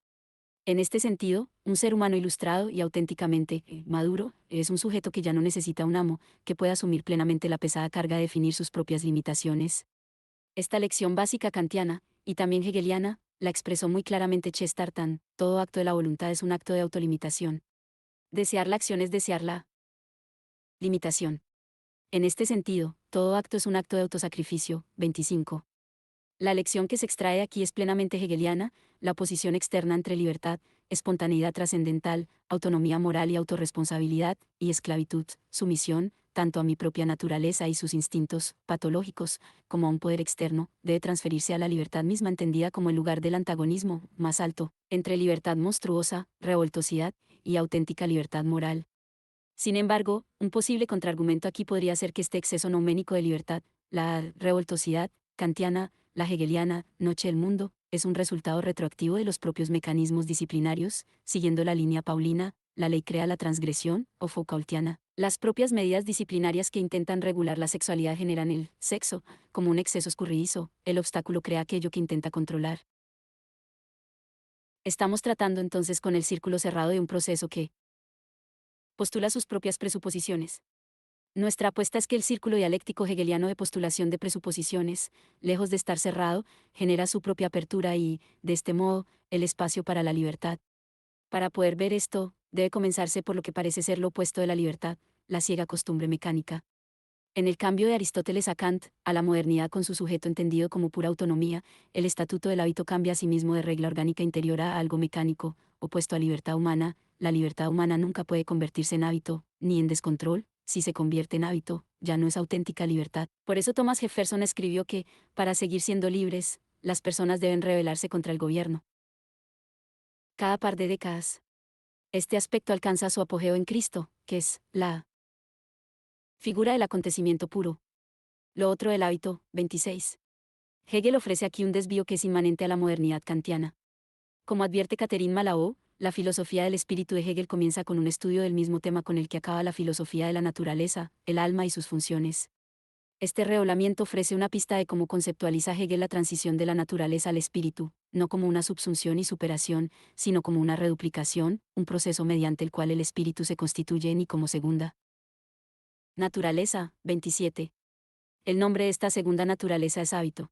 En este sentido, un ser humano ilustrado y auténticamente maduro es un sujeto que ya no necesita un amo, que pueda asumir plenamente la pesada carga de definir sus propias limitaciones. Esta lección básica kantiana, y también hegeliana, la expresó muy claramente Chesterton: todo acto de la voluntad es un acto de autolimitación. Desear la acción es desear la limitación. En este sentido, todo acto es un acto de autosacrificio. 25. La lección que se extrae aquí es plenamente hegeliana, la oposición externa entre libertad, espontaneidad trascendental, autonomía moral y autorresponsabilidad, y esclavitud, sumisión, tanto a mi propia naturaleza y sus instintos patológicos, como a un poder externo, debe transferirse a la libertad misma entendida como el lugar del antagonismo más alto, entre libertad monstruosa, revoltosidad, y auténtica libertad moral. Sin embargo, un posible contraargumento aquí podría ser que este exceso nouménico de libertad, la revoltosidad kantiana, la hegeliana, noche del mundo, es un resultado retroactivo de los propios mecanismos disciplinarios, siguiendo la línea paulina, la ley crea la transgresión, o Foucaultiana. Las propias medidas disciplinarias que intentan regular la sexualidad generan el sexo, como un exceso escurridizo, el obstáculo crea aquello que intenta controlar. Estamos tratando entonces con el círculo cerrado de un proceso que postula sus propias presuposiciones. Nuestra apuesta es que el círculo dialéctico hegeliano de postulación de presuposiciones, lejos de estar cerrado, genera su propia apertura y, de este modo, el espacio para la libertad. Para poder ver esto, debe comenzarse por lo que parece ser lo opuesto de la libertad, la ciega costumbre mecánica. En el cambio de Aristóteles a Kant, a la modernidad con su sujeto entendido como pura autonomía, el estatuto del hábito cambia a sí mismo de regla orgánica interior a algo mecánico, opuesto a libertad humana. La libertad humana nunca puede convertirse en hábito, ni en descontrol. Si se convierte en hábito, ya no es auténtica libertad. Por eso Thomas Jefferson escribió que, para seguir siendo libres, las personas deben rebelarse contra el gobierno. Cada par de décadas. Este aspecto alcanza su apogeo en Cristo, que es la figura del acontecimiento puro. Lo otro del hábito. 26. Hegel ofrece aquí un desvío que es inmanente a la modernidad kantiana. Como advierte Catherine Malraux, la filosofía del espíritu de Hegel comienza con un estudio del mismo tema con el que acaba la filosofía de la naturaleza, el alma y sus funciones. Este reolamiento ofrece una pista de cómo conceptualiza Hegel la transición de la naturaleza al espíritu, no como una subsunción y superación, sino como una reduplicación, un proceso mediante el cual el espíritu se constituye en y como segunda naturaleza. 27. El nombre de esta segunda naturaleza es hábito.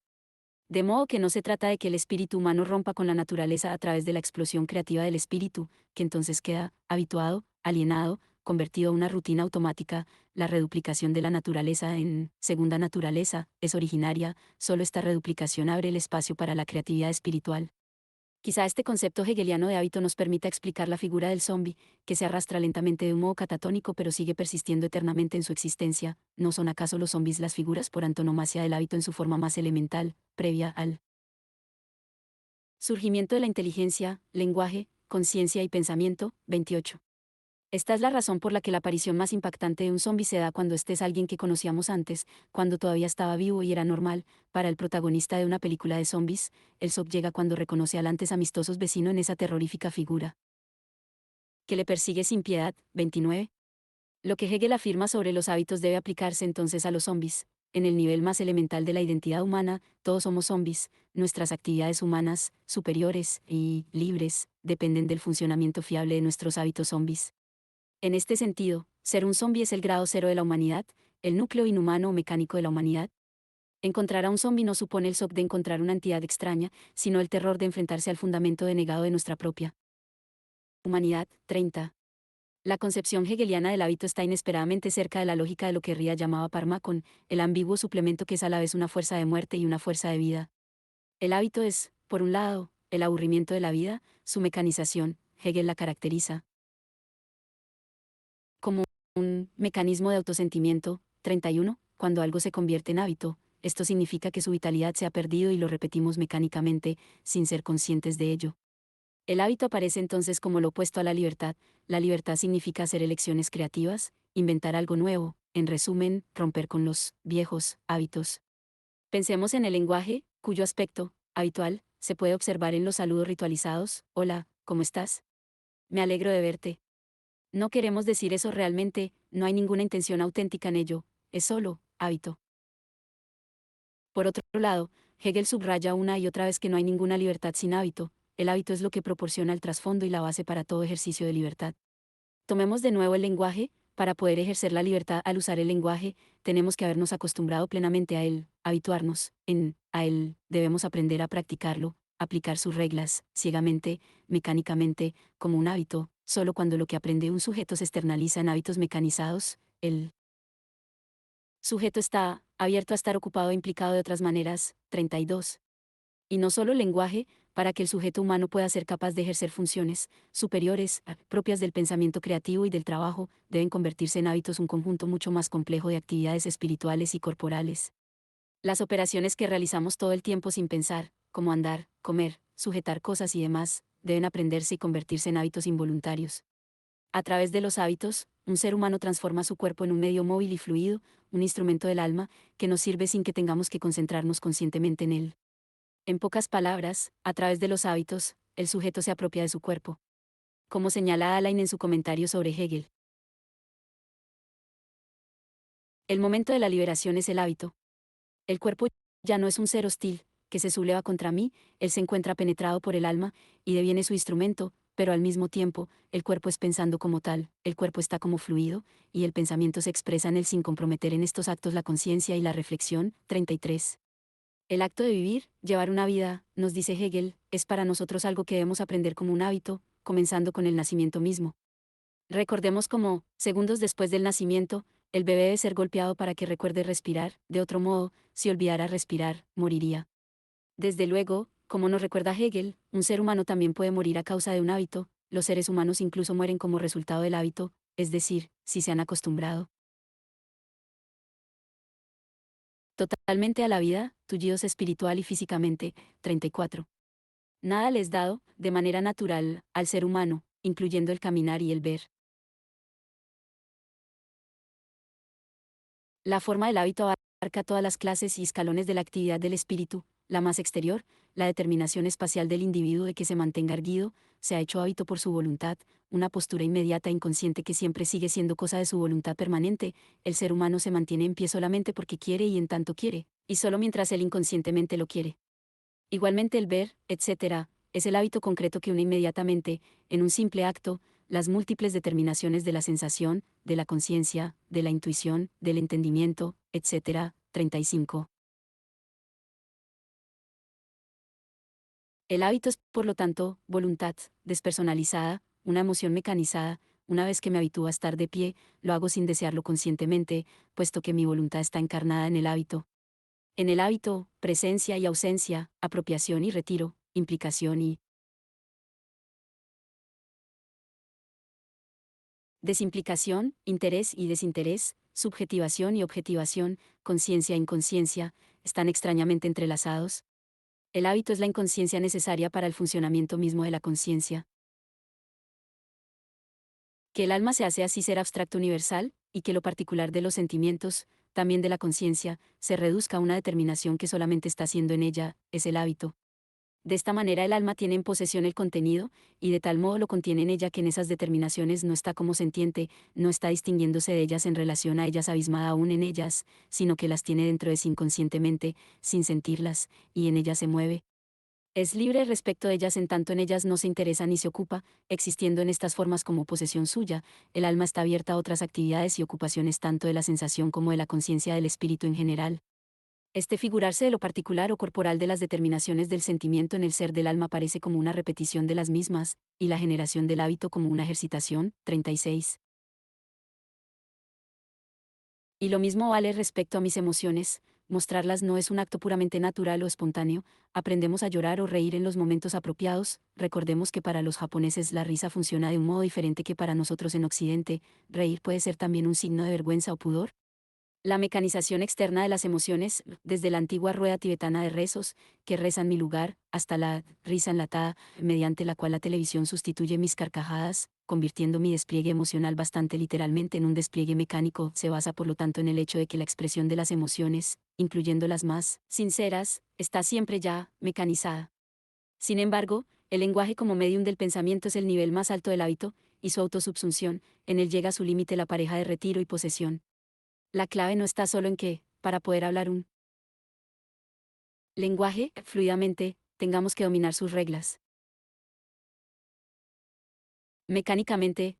De modo que no se trata de que el espíritu humano rompa con la naturaleza a través de la explosión creativa del espíritu, que entonces queda habituado, alienado, convertido a una rutina automática. La reduplicación de la naturaleza en segunda naturaleza es originaria, solo esta reduplicación abre el espacio para la creatividad espiritual. Quizá este concepto hegeliano de hábito nos permita explicar la figura del zombi, que se arrastra lentamente de un modo catatónico pero sigue persistiendo eternamente en su existencia. ¿No son acaso los zombis las figuras por antonomasia del hábito en su forma más elemental, previa al surgimiento de la inteligencia, lenguaje, conciencia y pensamiento? 28. Esta es la razón por la que la aparición más impactante de un zombi se da cuando este es alguien que conocíamos antes, cuando todavía estaba vivo y era normal. Para el protagonista de una película de zombies, el shock llega cuando reconoce al antes amistoso vecino en esa terrorífica figura que le persigue sin piedad. 29. Lo que Hegel afirma sobre los hábitos debe aplicarse entonces a los zombies. En el nivel más elemental de la identidad humana, todos somos zombies. Nuestras actividades humanas, superiores y libres, dependen del funcionamiento fiable de nuestros hábitos zombies. En este sentido, ser un zombie es el grado cero de la humanidad, el núcleo inhumano o mecánico de la humanidad. Encontrar a un zombie no supone el shock de encontrar una entidad extraña, sino el terror de enfrentarse al fundamento denegado de nuestra propia humanidad. 30. La concepción hegeliana del hábito está inesperadamente cerca de la lógica de lo que Ría llamaba Parmacon, el ambiguo suplemento que es a la vez una fuerza de muerte y una fuerza de vida. El hábito es, por un lado, el aburrimiento de la vida, su mecanización. Hegel la caracteriza como un mecanismo de autosentimiento. 31. Cuando algo se convierte en hábito, esto significa que su vitalidad se ha perdido y lo repetimos mecánicamente, sin ser conscientes de ello. El hábito aparece entonces como lo opuesto a la libertad. La libertad significa hacer elecciones creativas, inventar algo nuevo, en resumen, romper con los viejos hábitos. Pensemos en el lenguaje, cuyo aspecto, habitual, se puede observar en los saludos ritualizados. Hola, ¿cómo estás? Me alegro de verte. No queremos decir eso realmente, no hay ninguna intención auténtica en ello, es solo hábito. Por otro lado, Hegel subraya una y otra vez que no hay ninguna libertad sin hábito. El hábito es lo que proporciona el trasfondo y la base para todo ejercicio de libertad. Tomemos de nuevo el lenguaje. Para poder ejercer la libertad al usar el lenguaje, tenemos que habernos acostumbrado plenamente a él, habituarnos a él. Debemos aprender a practicarlo, aplicar sus reglas, ciegamente, mecánicamente, como un hábito. Solo cuando lo que aprende un sujeto se externaliza en hábitos mecanizados, el sujeto está abierto a estar ocupado e implicado de otras maneras. 32. Y no solo el lenguaje, para que el sujeto humano pueda ser capaz de ejercer funciones superiores, propias del pensamiento creativo y del trabajo, deben convertirse en hábitos un conjunto mucho más complejo de actividades espirituales y corporales. Las operaciones que realizamos todo el tiempo sin pensar, como andar, comer, sujetar cosas y demás, deben aprenderse y convertirse en hábitos involuntarios. A través de los hábitos, un ser humano transforma su cuerpo en un medio móvil y fluido, un instrumento del alma, que nos sirve sin que tengamos que concentrarnos conscientemente en él. En pocas palabras, a través de los hábitos, el sujeto se apropia de su cuerpo. Como señala Alain en su comentario sobre Hegel. El momento de la liberación es el hábito. El cuerpo ya no es un ser hostil, que se subleva contra mí, él se encuentra penetrado por el alma, y deviene su instrumento, pero al mismo tiempo, el cuerpo es pensando como tal, el cuerpo está como fluido, y el pensamiento se expresa en él sin comprometer en estos actos la conciencia y la reflexión. 33. El acto de vivir, llevar una vida, nos dice Hegel, es para nosotros algo que debemos aprender como un hábito, comenzando con el nacimiento mismo. Recordemos cómo, segundos después del nacimiento, el bebé debe ser golpeado para que recuerde respirar, de otro modo, si olvidara respirar, moriría. Desde luego, como nos recuerda Hegel, un ser humano también puede morir a causa de un hábito, los seres humanos incluso mueren como resultado del hábito, es decir, si se han acostumbrado totalmente a la vida, tullidos espiritual y físicamente. 34. Nada les dado, de manera natural, al ser humano, incluyendo el caminar y el ver. La forma del hábito abarca todas las clases y escalones de la actividad del espíritu, la más exterior, la determinación espacial del individuo de que se mantenga erguido, se ha hecho hábito por su voluntad, una postura inmediata e inconsciente que siempre sigue siendo cosa de su voluntad permanente. El ser humano se mantiene en pie solamente porque quiere y en tanto quiere, y solo mientras él inconscientemente lo quiere. Igualmente el ver, etc., es el hábito concreto que une inmediatamente, en un simple acto, las múltiples determinaciones de la sensación, de la conciencia, de la intuición, del entendimiento, etc. 35. El hábito es, por lo tanto, voluntad, despersonalizada, una emoción mecanizada. Una vez que me habitúo a estar de pie, lo hago sin desearlo conscientemente, puesto que mi voluntad está encarnada en el hábito. En el hábito, presencia y ausencia, apropiación y retiro, implicación y desimplicación, interés y desinterés, subjetivación y objetivación, conciencia e inconsciencia, están extrañamente entrelazados. El hábito es la inconsciencia necesaria para el funcionamiento mismo de la conciencia. Que el alma se hace así ser abstracto universal, y que lo particular de los sentimientos, también de la conciencia, se reduzca a una determinación que solamente está haciendo en ella, es el hábito. De esta manera el alma tiene en posesión el contenido, y de tal modo lo contiene en ella que en esas determinaciones no está como sentiente, no está distinguiéndose de ellas en relación a ellas abismada aún en ellas, sino que las tiene dentro de sí inconscientemente, sin sentirlas, y en ellas se mueve. Es libre respecto de ellas en tanto en ellas no se interesa ni se ocupa, existiendo en estas formas como posesión suya, el alma está abierta a otras actividades y ocupaciones tanto de la sensación como de la conciencia del espíritu en general. Este figurarse de lo particular o corporal de las determinaciones del sentimiento en el ser del alma parece como una repetición de las mismas, y la generación del hábito como una ejercitación. 36. Y lo mismo vale respecto a mis emociones, mostrarlas no es un acto puramente natural o espontáneo, aprendemos a llorar o reír en los momentos apropiados, recordemos que para los japoneses la risa funciona de un modo diferente que para nosotros en Occidente, reír puede ser también un signo de vergüenza o pudor. La mecanización externa de las emociones, desde la antigua rueda tibetana de rezos, que reza en mi lugar, hasta la risa enlatada, mediante la cual la televisión sustituye mis carcajadas, convirtiendo mi despliegue emocional bastante literalmente en un despliegue mecánico, se basa por lo tanto en el hecho de que la expresión de las emociones, incluyendo las más sinceras, está siempre ya mecanizada. Sin embargo, el lenguaje como medium del pensamiento es el nivel más alto del hábito, y su autosubsunción, en él llega a su límite la pareja de retiro y posesión. La clave no está solo en que, para poder hablar un lenguaje fluidamente, tengamos que dominar sus reglas. Mecánicamente,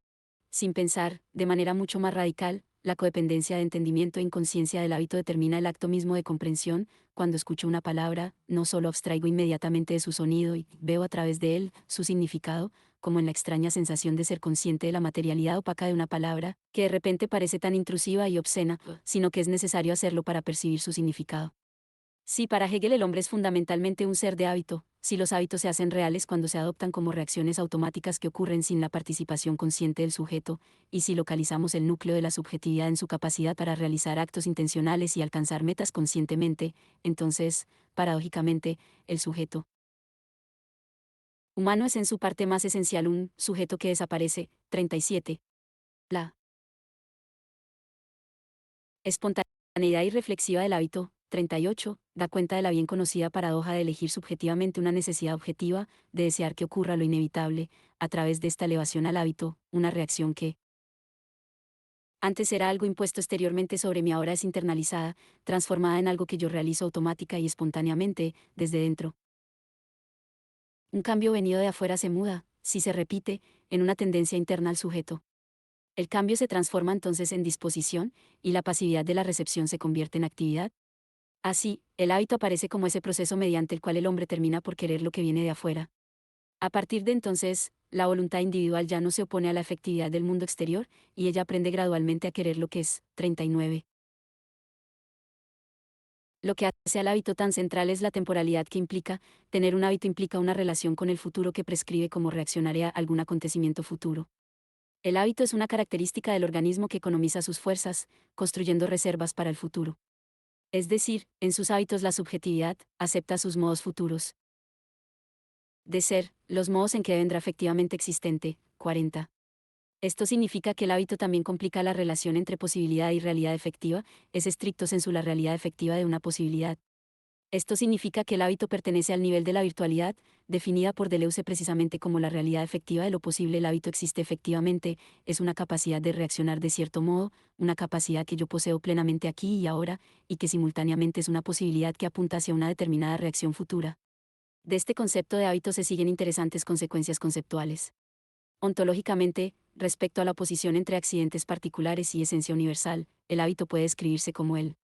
sin pensar, de manera mucho más radical, la codependencia de entendimiento e inconsciencia del hábito determina el acto mismo de comprensión. Cuando escucho una palabra, no solo abstraigo inmediatamente de su sonido y veo a través de él su significado, como en la extraña sensación de ser consciente de la materialidad opaca de una palabra, que de repente parece tan intrusiva y obscena, sino que es necesario hacerlo para percibir su significado. Si para Hegel el hombre es fundamentalmente un ser de hábito, si los hábitos se hacen reales cuando se adoptan como reacciones automáticas que ocurren sin la participación consciente del sujeto, y si localizamos el núcleo de la subjetividad en su capacidad para realizar actos intencionales y alcanzar metas conscientemente, entonces, paradójicamente, el sujeto humano es en su parte más esencial un sujeto que desaparece. 37. La espontaneidad irreflexiva del hábito. 38. Da cuenta de la bien conocida paradoja de elegir subjetivamente una necesidad objetiva, de desear que ocurra lo inevitable, a través de esta elevación al hábito, una reacción que antes era algo impuesto exteriormente sobre mí ahora es internalizada, transformada en algo que yo realizo automática y espontáneamente, desde dentro. Un cambio venido de afuera se muda, si se repite, en una tendencia interna al sujeto. El cambio se transforma entonces en disposición, y la pasividad de la recepción se convierte en actividad. Así, el hábito aparece como ese proceso mediante el cual el hombre termina por querer lo que viene de afuera. A partir de entonces, la voluntad individual ya no se opone a la efectividad del mundo exterior, y ella aprende gradualmente a querer lo que es. 39. Lo que hace al hábito tan central es la temporalidad que implica. Tener un hábito implica una relación con el futuro que prescribe cómo reaccionaré a algún acontecimiento futuro. El hábito es una característica del organismo que economiza sus fuerzas, construyendo reservas para el futuro. Es decir, en sus hábitos la subjetividad acepta sus modos futuros de ser, los modos en que vendrá efectivamente existente. 40. Esto significa que el hábito también complica la relación entre posibilidad y realidad efectiva, es estricto sensu la realidad efectiva de una posibilidad. Esto significa que el hábito pertenece al nivel de la virtualidad, definida por Deleuze precisamente como la realidad efectiva de lo posible. El hábito existe efectivamente, es una capacidad de reaccionar de cierto modo, una capacidad que yo poseo plenamente aquí y ahora, y que simultáneamente es una posibilidad que apunta hacia una determinada reacción futura. De este concepto de hábito se siguen interesantes consecuencias conceptuales. Ontológicamente, respecto a la oposición entre accidentes particulares y esencia universal, el hábito puede describirse como el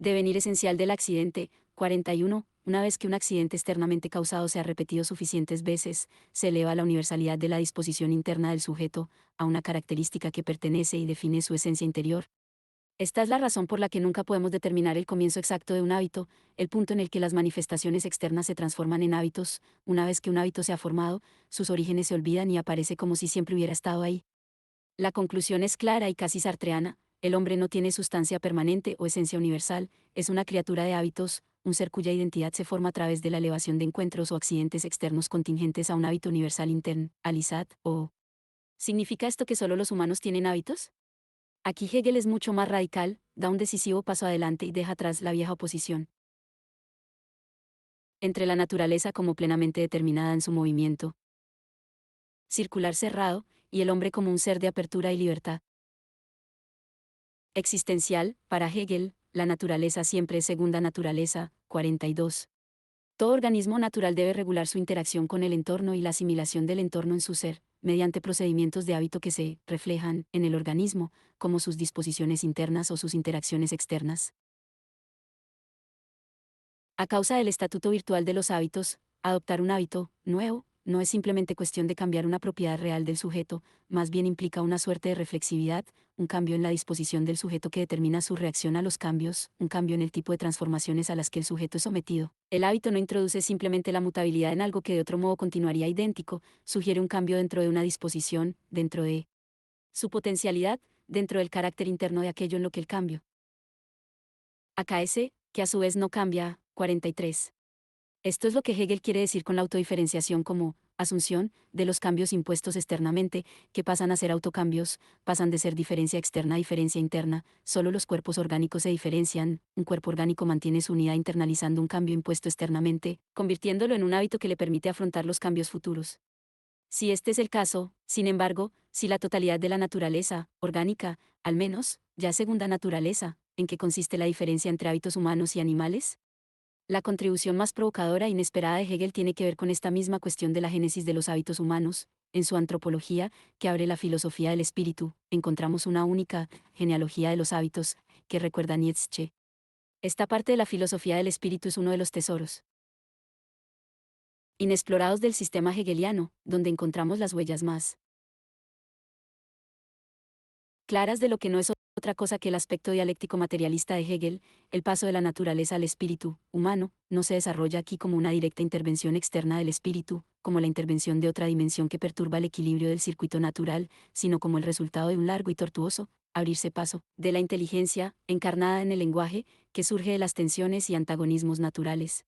Devenir esencial del accidente. 41. Una vez que un accidente externamente causado se ha repetido suficientes veces, se eleva la universalidad de la disposición interna del sujeto a una característica que pertenece y define su esencia interior. Esta es la razón por la que nunca podemos determinar el comienzo exacto de un hábito, el punto en el que las manifestaciones externas se transforman en hábitos. Una vez que un hábito se ha formado, sus orígenes se olvidan y aparece como si siempre hubiera estado ahí. La conclusión es clara y casi sartreana: el hombre no tiene sustancia permanente o esencia universal, es una criatura de hábitos, un ser cuya identidad se forma a través de la elevación de encuentros o accidentes externos contingentes a un hábito universal interno. Alisat, o ¿significa esto que solo los humanos tienen hábitos? Aquí Hegel es mucho más radical, da un decisivo paso adelante y deja atrás la vieja oposición entre la naturaleza como plenamente determinada en su movimiento circular cerrado, y el hombre como un ser de apertura y libertad existencial. Para Hegel, la naturaleza siempre es segunda naturaleza. 42. Todo organismo natural debe regular su interacción con el entorno y la asimilación del entorno en su ser, mediante procedimientos de hábito que se reflejan en el organismo, como sus disposiciones internas o sus interacciones externas. A causa del estatuto virtual de los hábitos, adoptar un hábito nuevo no es simplemente cuestión de cambiar una propiedad real del sujeto, más bien implica una suerte de reflexividad, un cambio en la disposición del sujeto que determina su reacción a los cambios, un cambio en el tipo de transformaciones a las que el sujeto es sometido. El hábito no introduce simplemente la mutabilidad en algo que de otro modo continuaría idéntico, sugiere un cambio dentro de una disposición, dentro de su potencialidad, dentro del carácter interno de aquello en lo que el cambio acaece, que a su vez no cambia. 43. Esto es lo que Hegel quiere decir con la autodiferenciación como asunción de los cambios impuestos externamente, que pasan a ser autocambios, pasan de ser diferencia externa a diferencia interna. Solo los cuerpos orgánicos se diferencian, un cuerpo orgánico mantiene su unidad internalizando un cambio impuesto externamente, convirtiéndolo en un hábito que le permite afrontar los cambios futuros. Si este es el caso, sin embargo, si la totalidad de la naturaleza, orgánica, al menos, ya es segunda naturaleza, ¿en qué consiste la diferencia entre hábitos humanos y animales? La contribución más provocadora e inesperada de Hegel tiene que ver con esta misma cuestión de la génesis de los hábitos humanos. En su Antropología, que abre la filosofía del espíritu, encontramos una única genealogía de los hábitos, que recuerda a Nietzsche. Esta parte de la filosofía del espíritu es uno de los tesoros inexplorados del sistema hegeliano, donde encontramos las huellas más claras de lo que no es otra cosa que el aspecto dialéctico materialista de Hegel. El paso de la naturaleza al espíritu humano no se desarrolla aquí como una directa intervención externa del espíritu, como la intervención de otra dimensión que perturba el equilibrio del circuito natural, sino como el resultado de un largo y tortuoso abrirse paso de la inteligencia, encarnada en el lenguaje, que surge de las tensiones y antagonismos naturales.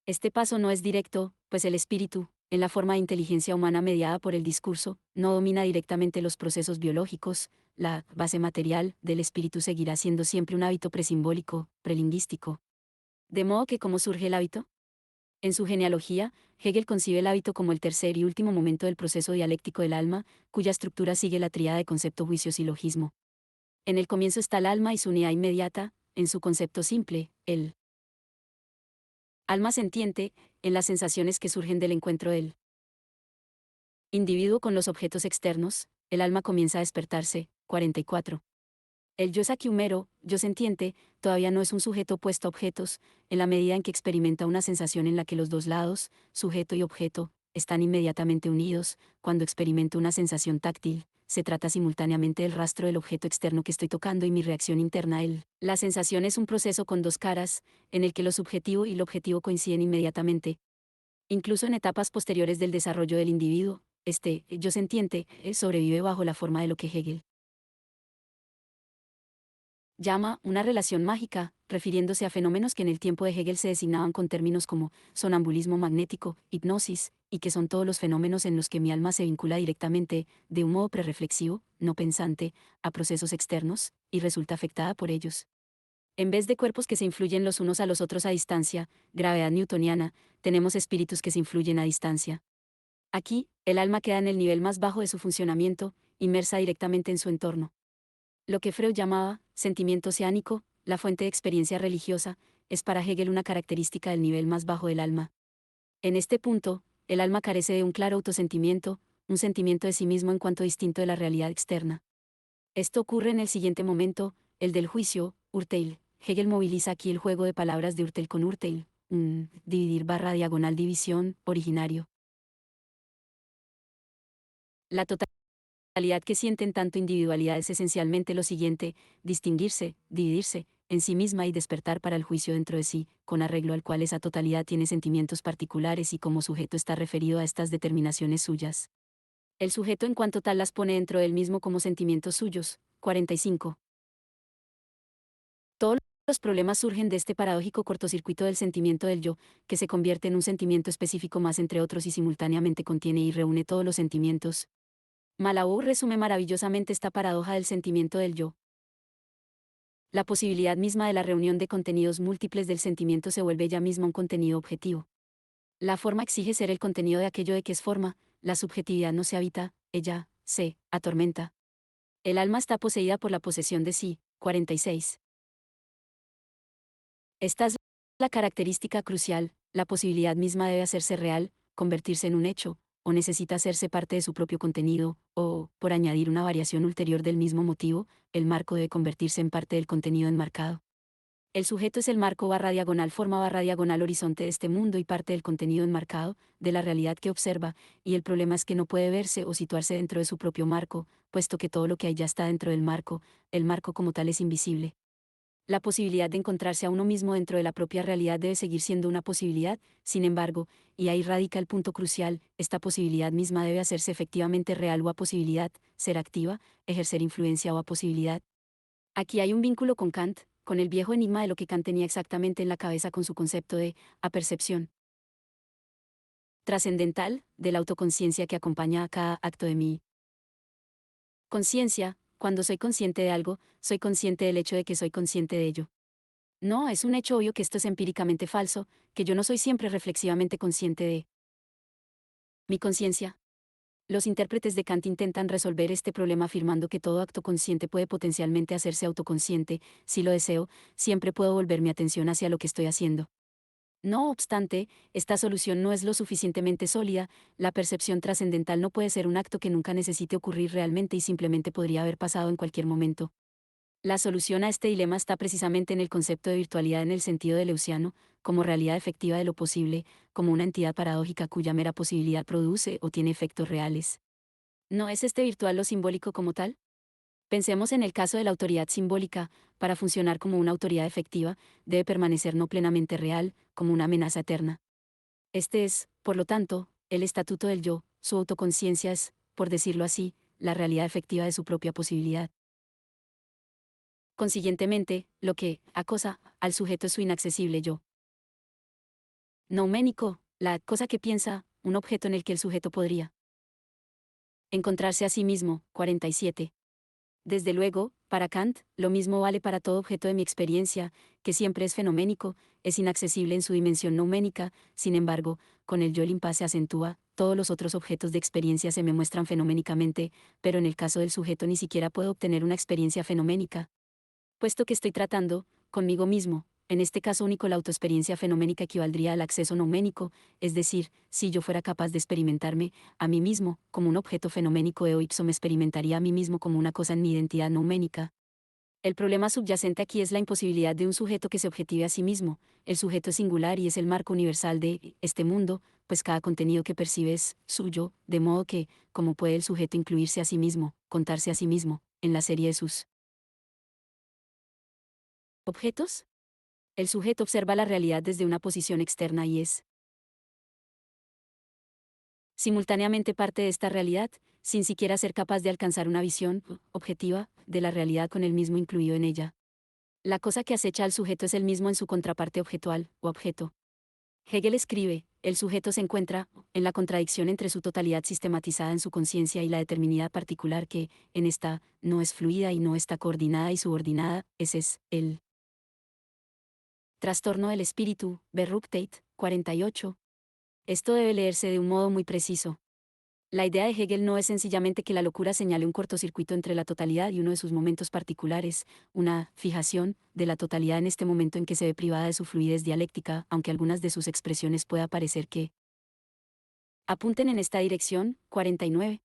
Este paso no es directo, pues el espíritu, en la forma de inteligencia humana mediada por el discurso, no domina directamente los procesos biológicos. La base material del espíritu seguirá siendo siempre un hábito presimbólico, prelingüístico. De modo que, ¿cómo surge el hábito? En su genealogía, Hegel concibe el hábito como el tercer y último momento del proceso dialéctico del alma, cuya estructura sigue la tríada de concepto, juicio, silogismo. En el comienzo está el alma y su unidad inmediata, en su concepto simple, el alma sentiente, en las sensaciones que surgen del encuentro del individuo con los objetos externos. El alma comienza a despertarse. 44. El yo saquiumero, yo sentiente, todavía no es un sujeto opuesto a objetos, en la medida en que experimenta una sensación en la que los dos lados, sujeto y objeto, están inmediatamente unidos. Cuando experimento una sensación táctil, se trata simultáneamente del rastro del objeto externo que estoy tocando y mi reacción interna a él. La sensación es un proceso con dos caras, en el que lo subjetivo y lo objetivo coinciden inmediatamente. Incluso en etapas posteriores del desarrollo del individuo, este yo sentiente sobrevive bajo la forma de lo que Hegel llama una relación mágica, refiriéndose a fenómenos que en el tiempo de Hegel se designaban con términos como sonambulismo magnético, hipnosis, y que son todos los fenómenos en los que mi alma se vincula directamente, de un modo prereflexivo, no pensante, a procesos externos, y resulta afectada por ellos. En vez de cuerpos que se influyen los unos a los otros a distancia, gravedad newtoniana, tenemos espíritus que se influyen a distancia. Aquí, el alma queda en el nivel más bajo de su funcionamiento, inmersa directamente en su entorno. Lo que Freud llamaba sentimiento oceánico, la fuente de experiencia religiosa, es para Hegel una característica del nivel más bajo del alma. En este punto, el alma carece de un claro autosentimiento, un sentimiento de sí mismo en cuanto distinto de la realidad externa. Esto ocurre en el siguiente momento, el del juicio. Urteil, Hegel moviliza aquí el juego de palabras de Hurtel con Hurtel, dividir barra diagonal división, originario. La totalidad que sienten tanto individualidad es esencialmente lo siguiente: distinguirse, dividirse, en sí misma y despertar para el juicio dentro de sí, con arreglo al cual esa totalidad tiene sentimientos particulares y como sujeto está referido a estas determinaciones suyas. El sujeto en cuanto tal las pone dentro del mismo como sentimientos suyos. 45. Todos los problemas surgen de este paradójico cortocircuito del sentimiento del yo, que se convierte en un sentimiento específico más entre otros y simultáneamente contiene y reúne todos los sentimientos. Malabou resume maravillosamente esta paradoja del sentimiento del yo. La posibilidad misma de la reunión de contenidos múltiples del sentimiento se vuelve ella misma un contenido objetivo. La forma exige ser el contenido de aquello de que es forma, la subjetividad no se habita, ella se atormenta. El alma está poseída por la posesión de sí. 46. Esta es la característica crucial: la posibilidad misma debe hacerse real, convertirse en un hecho, o necesita hacerse parte de su propio contenido, o, por añadir una variación ulterior del mismo motivo, el marco debe convertirse en parte del contenido enmarcado. El sujeto es el marco barra diagonal forma barra diagonal horizonte de este mundo y parte del contenido enmarcado, de la realidad que observa, y el problema es que no puede verse o situarse dentro de su propio marco, puesto que todo lo que hay ya está dentro del marco, el marco como tal es invisible. La posibilidad de encontrarse a uno mismo dentro de la propia realidad debe seguir siendo una posibilidad, sin embargo, y ahí radica el punto crucial: esta posibilidad misma debe hacerse efectivamente real o a posibilidad, ser activa, ejercer influencia o a posibilidad. Aquí hay un vínculo con Kant, con el viejo enigma de lo que Kant tenía exactamente en la cabeza con su concepto de apercepción trascendental, de la autoconciencia que acompaña a cada acto de mi conciencia. Cuando soy consciente de algo, soy consciente del hecho de que soy consciente de ello. No, es un hecho obvio que esto es empíricamente falso, que yo no soy siempre reflexivamente consciente de mi conciencia. Los intérpretes de Kant intentan resolver este problema afirmando que todo acto consciente puede potencialmente hacerse autoconsciente. Si lo deseo, siempre puedo volver mi atención hacia lo que estoy haciendo. No obstante, esta solución no es lo suficientemente sólida. La percepción trascendental no puede ser un acto que nunca necesite ocurrir realmente y simplemente podría haber pasado en cualquier momento. La solución a este dilema está precisamente en el concepto de virtualidad en el sentido de Leuciano, como realidad efectiva de lo posible, como una entidad paradójica cuya mera posibilidad produce o tiene efectos reales. ¿No es este virtual lo simbólico como tal? Pensemos en el caso de la autoridad simbólica: para funcionar como una autoridad efectiva, debe permanecer no plenamente real, como una amenaza eterna. Este es, por lo tanto, el estatuto del yo. Su autoconciencia es, por decirlo así, la realidad efectiva de su propia posibilidad. Consiguientemente, lo que acosa al sujeto es su inaccesible yo. Nouménico, la cosa que piensa, un objeto en el que el sujeto podría encontrarse a sí mismo. 47. Desde luego, para Kant, lo mismo vale para todo objeto de mi experiencia, que siempre es fenoménico, es inaccesible en su dimensión nouménica. Sin embargo, con el yo el impasse se acentúa: todos los otros objetos de experiencia se me muestran fenoménicamente, pero en el caso del sujeto ni siquiera puedo obtener una experiencia fenoménica, puesto que estoy tratando conmigo mismo. En este caso único, la autoexperiencia fenoménica equivaldría al acceso nouménico, es decir, si yo fuera capaz de experimentarme a mí mismo como un objeto fenoménico, eo ipso me experimentaría a mí mismo como una cosa en mi identidad nouménica. El problema subyacente aquí es la imposibilidad de un sujeto que se objetive a sí mismo. El sujeto es singular y es el marco universal de este mundo, pues cada contenido que percibe es suyo, de modo que, ¿cómo puede el sujeto incluirse a sí mismo, contarse a sí mismo, en la serie de sus objetos? El sujeto observa la realidad desde una posición externa y es simultáneamente parte de esta realidad, sin siquiera ser capaz de alcanzar una visión objetiva de la realidad con él mismo incluido en ella. La cosa que acecha al sujeto es el mismo en su contraparte objetual o objeto. Hegel escribe: el sujeto se encuentra en la contradicción entre su totalidad sistematizada en su conciencia y la determinidad particular que, en esta, no es fluida y no está coordinada y subordinada. Ese es el trastorno del espíritu. Berructate, 48. Esto debe leerse de un modo muy preciso. La idea de Hegel no es sencillamente que la locura señale un cortocircuito entre la totalidad y uno de sus momentos particulares, una fijación de la totalidad en este momento en que se ve privada de su fluidez dialéctica, aunque algunas de sus expresiones pueda parecer que apunten en esta dirección. 49.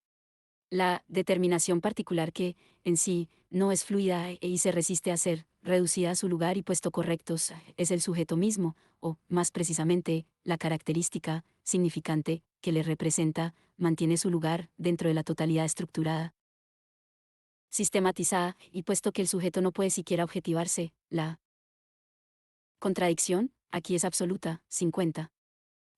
La determinación particular que, en sí, no es fluida y se resiste a ser reducida a su lugar y puesto correctos, es el sujeto mismo, o, más precisamente, la característica, significante, que le representa, mantiene su lugar dentro de la totalidad estructurada, sistematizada, y puesto que el sujeto no puede siquiera objetivarse, la contradicción, aquí es absoluta. 50.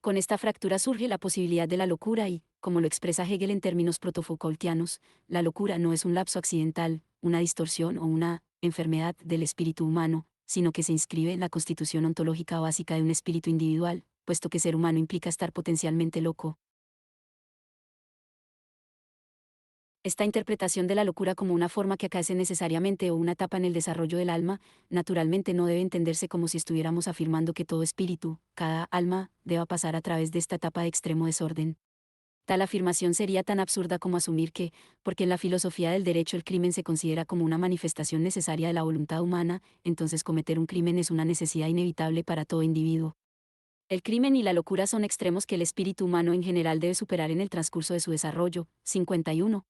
Con esta fractura surge la posibilidad de la locura y, como lo expresa Hegel en términos protofoucaultianos, la locura no es un lapso accidental, una distorsión o una enfermedad del espíritu humano, sino que se inscribe en la constitución ontológica básica de un espíritu individual, puesto que ser humano implica estar potencialmente loco. Esta interpretación de la locura como una forma que acaece necesariamente o una etapa en el desarrollo del alma, naturalmente no debe entenderse como si estuviéramos afirmando que todo espíritu, cada alma, deba pasar a través de esta etapa de extremo desorden. Tal afirmación sería tan absurda como asumir que, porque en la filosofía del derecho el crimen se considera como una manifestación necesaria de la voluntad humana, entonces cometer un crimen es una necesidad inevitable para todo individuo. El crimen y la locura son extremos que el espíritu humano en general debe superar en el transcurso de su desarrollo. 51.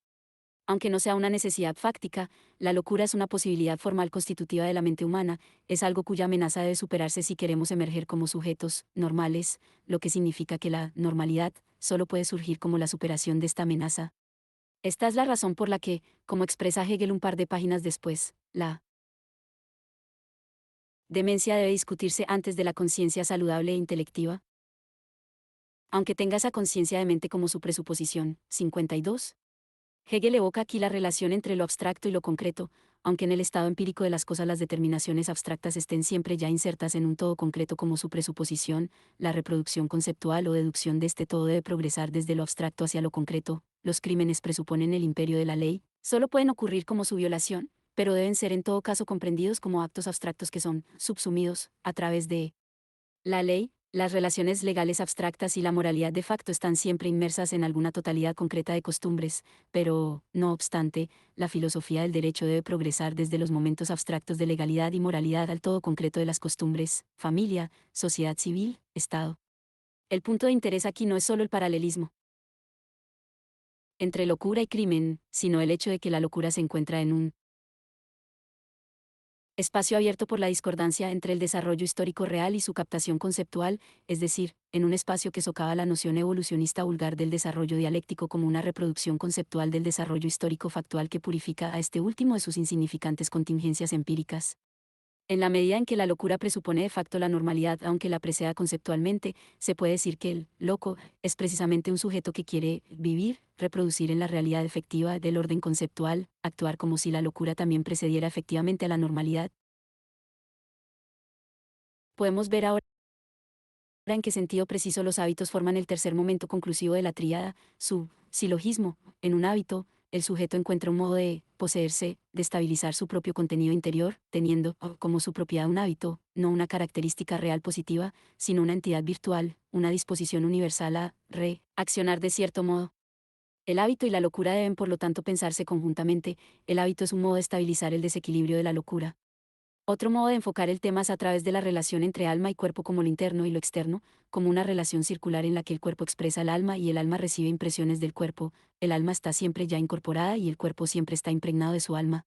Aunque no sea una necesidad fáctica, la locura es una posibilidad formal constitutiva de la mente humana, es algo cuya amenaza debe superarse si queremos emerger como sujetos normales, lo que significa que la normalidad solo puede surgir como la superación de esta amenaza. Esta es la razón por la que, como expresa Hegel un par de páginas después, la demencia debe discutirse antes de la conciencia saludable e intelectiva. Aunque tenga esa conciencia de mente como su presuposición. 52. Hegel evoca aquí la relación entre lo abstracto y lo concreto, aunque en el estado empírico de las cosas las determinaciones abstractas estén siempre ya insertas en un todo concreto como su presuposición, la reproducción conceptual o deducción de este todo debe progresar desde lo abstracto hacia lo concreto. Los crímenes presuponen el imperio de la ley, solo pueden ocurrir como su violación, pero deben ser en todo caso comprendidos como actos abstractos que son subsumidos a través de la ley. Las relaciones legales abstractas y la moralidad de facto están siempre inmersas en alguna totalidad concreta de costumbres, pero, no obstante, la filosofía del derecho debe progresar desde los momentos abstractos de legalidad y moralidad al todo concreto de las costumbres, familia, sociedad civil, Estado. El punto de interés aquí no es solo el paralelismo entre locura y crimen, sino el hecho de que la locura se encuentra en un espacio abierto por la discordancia entre el desarrollo histórico real y su captación conceptual, es decir, en un espacio que socava la noción evolucionista vulgar del desarrollo dialéctico como una reproducción conceptual del desarrollo histórico factual que purifica a este último de sus insignificantes contingencias empíricas. En la medida en que la locura presupone de facto la normalidad, aunque la preceda conceptualmente, se puede decir que el loco es precisamente un sujeto que quiere vivir, reproducir en la realidad efectiva del orden conceptual, actuar como si la locura también precediera efectivamente a la normalidad. Podemos ver ahora en qué sentido preciso los hábitos forman el tercer momento conclusivo de la tríada, su silogismo. En un hábito, el sujeto encuentra un modo de poseerse, de estabilizar su propio contenido interior, teniendo como su propiedad un hábito, no una característica real positiva, sino una entidad virtual, una disposición universal a reaccionar de cierto modo. El hábito y la locura deben por lo tanto pensarse conjuntamente. El hábito es un modo de estabilizar el desequilibrio de la locura. Otro modo de enfocar el tema es a través de la relación entre alma y cuerpo como lo interno y lo externo, como una relación circular en la que el cuerpo expresa el alma y el alma recibe impresiones del cuerpo. El alma está siempre ya incorporada y el cuerpo siempre está impregnado de su alma.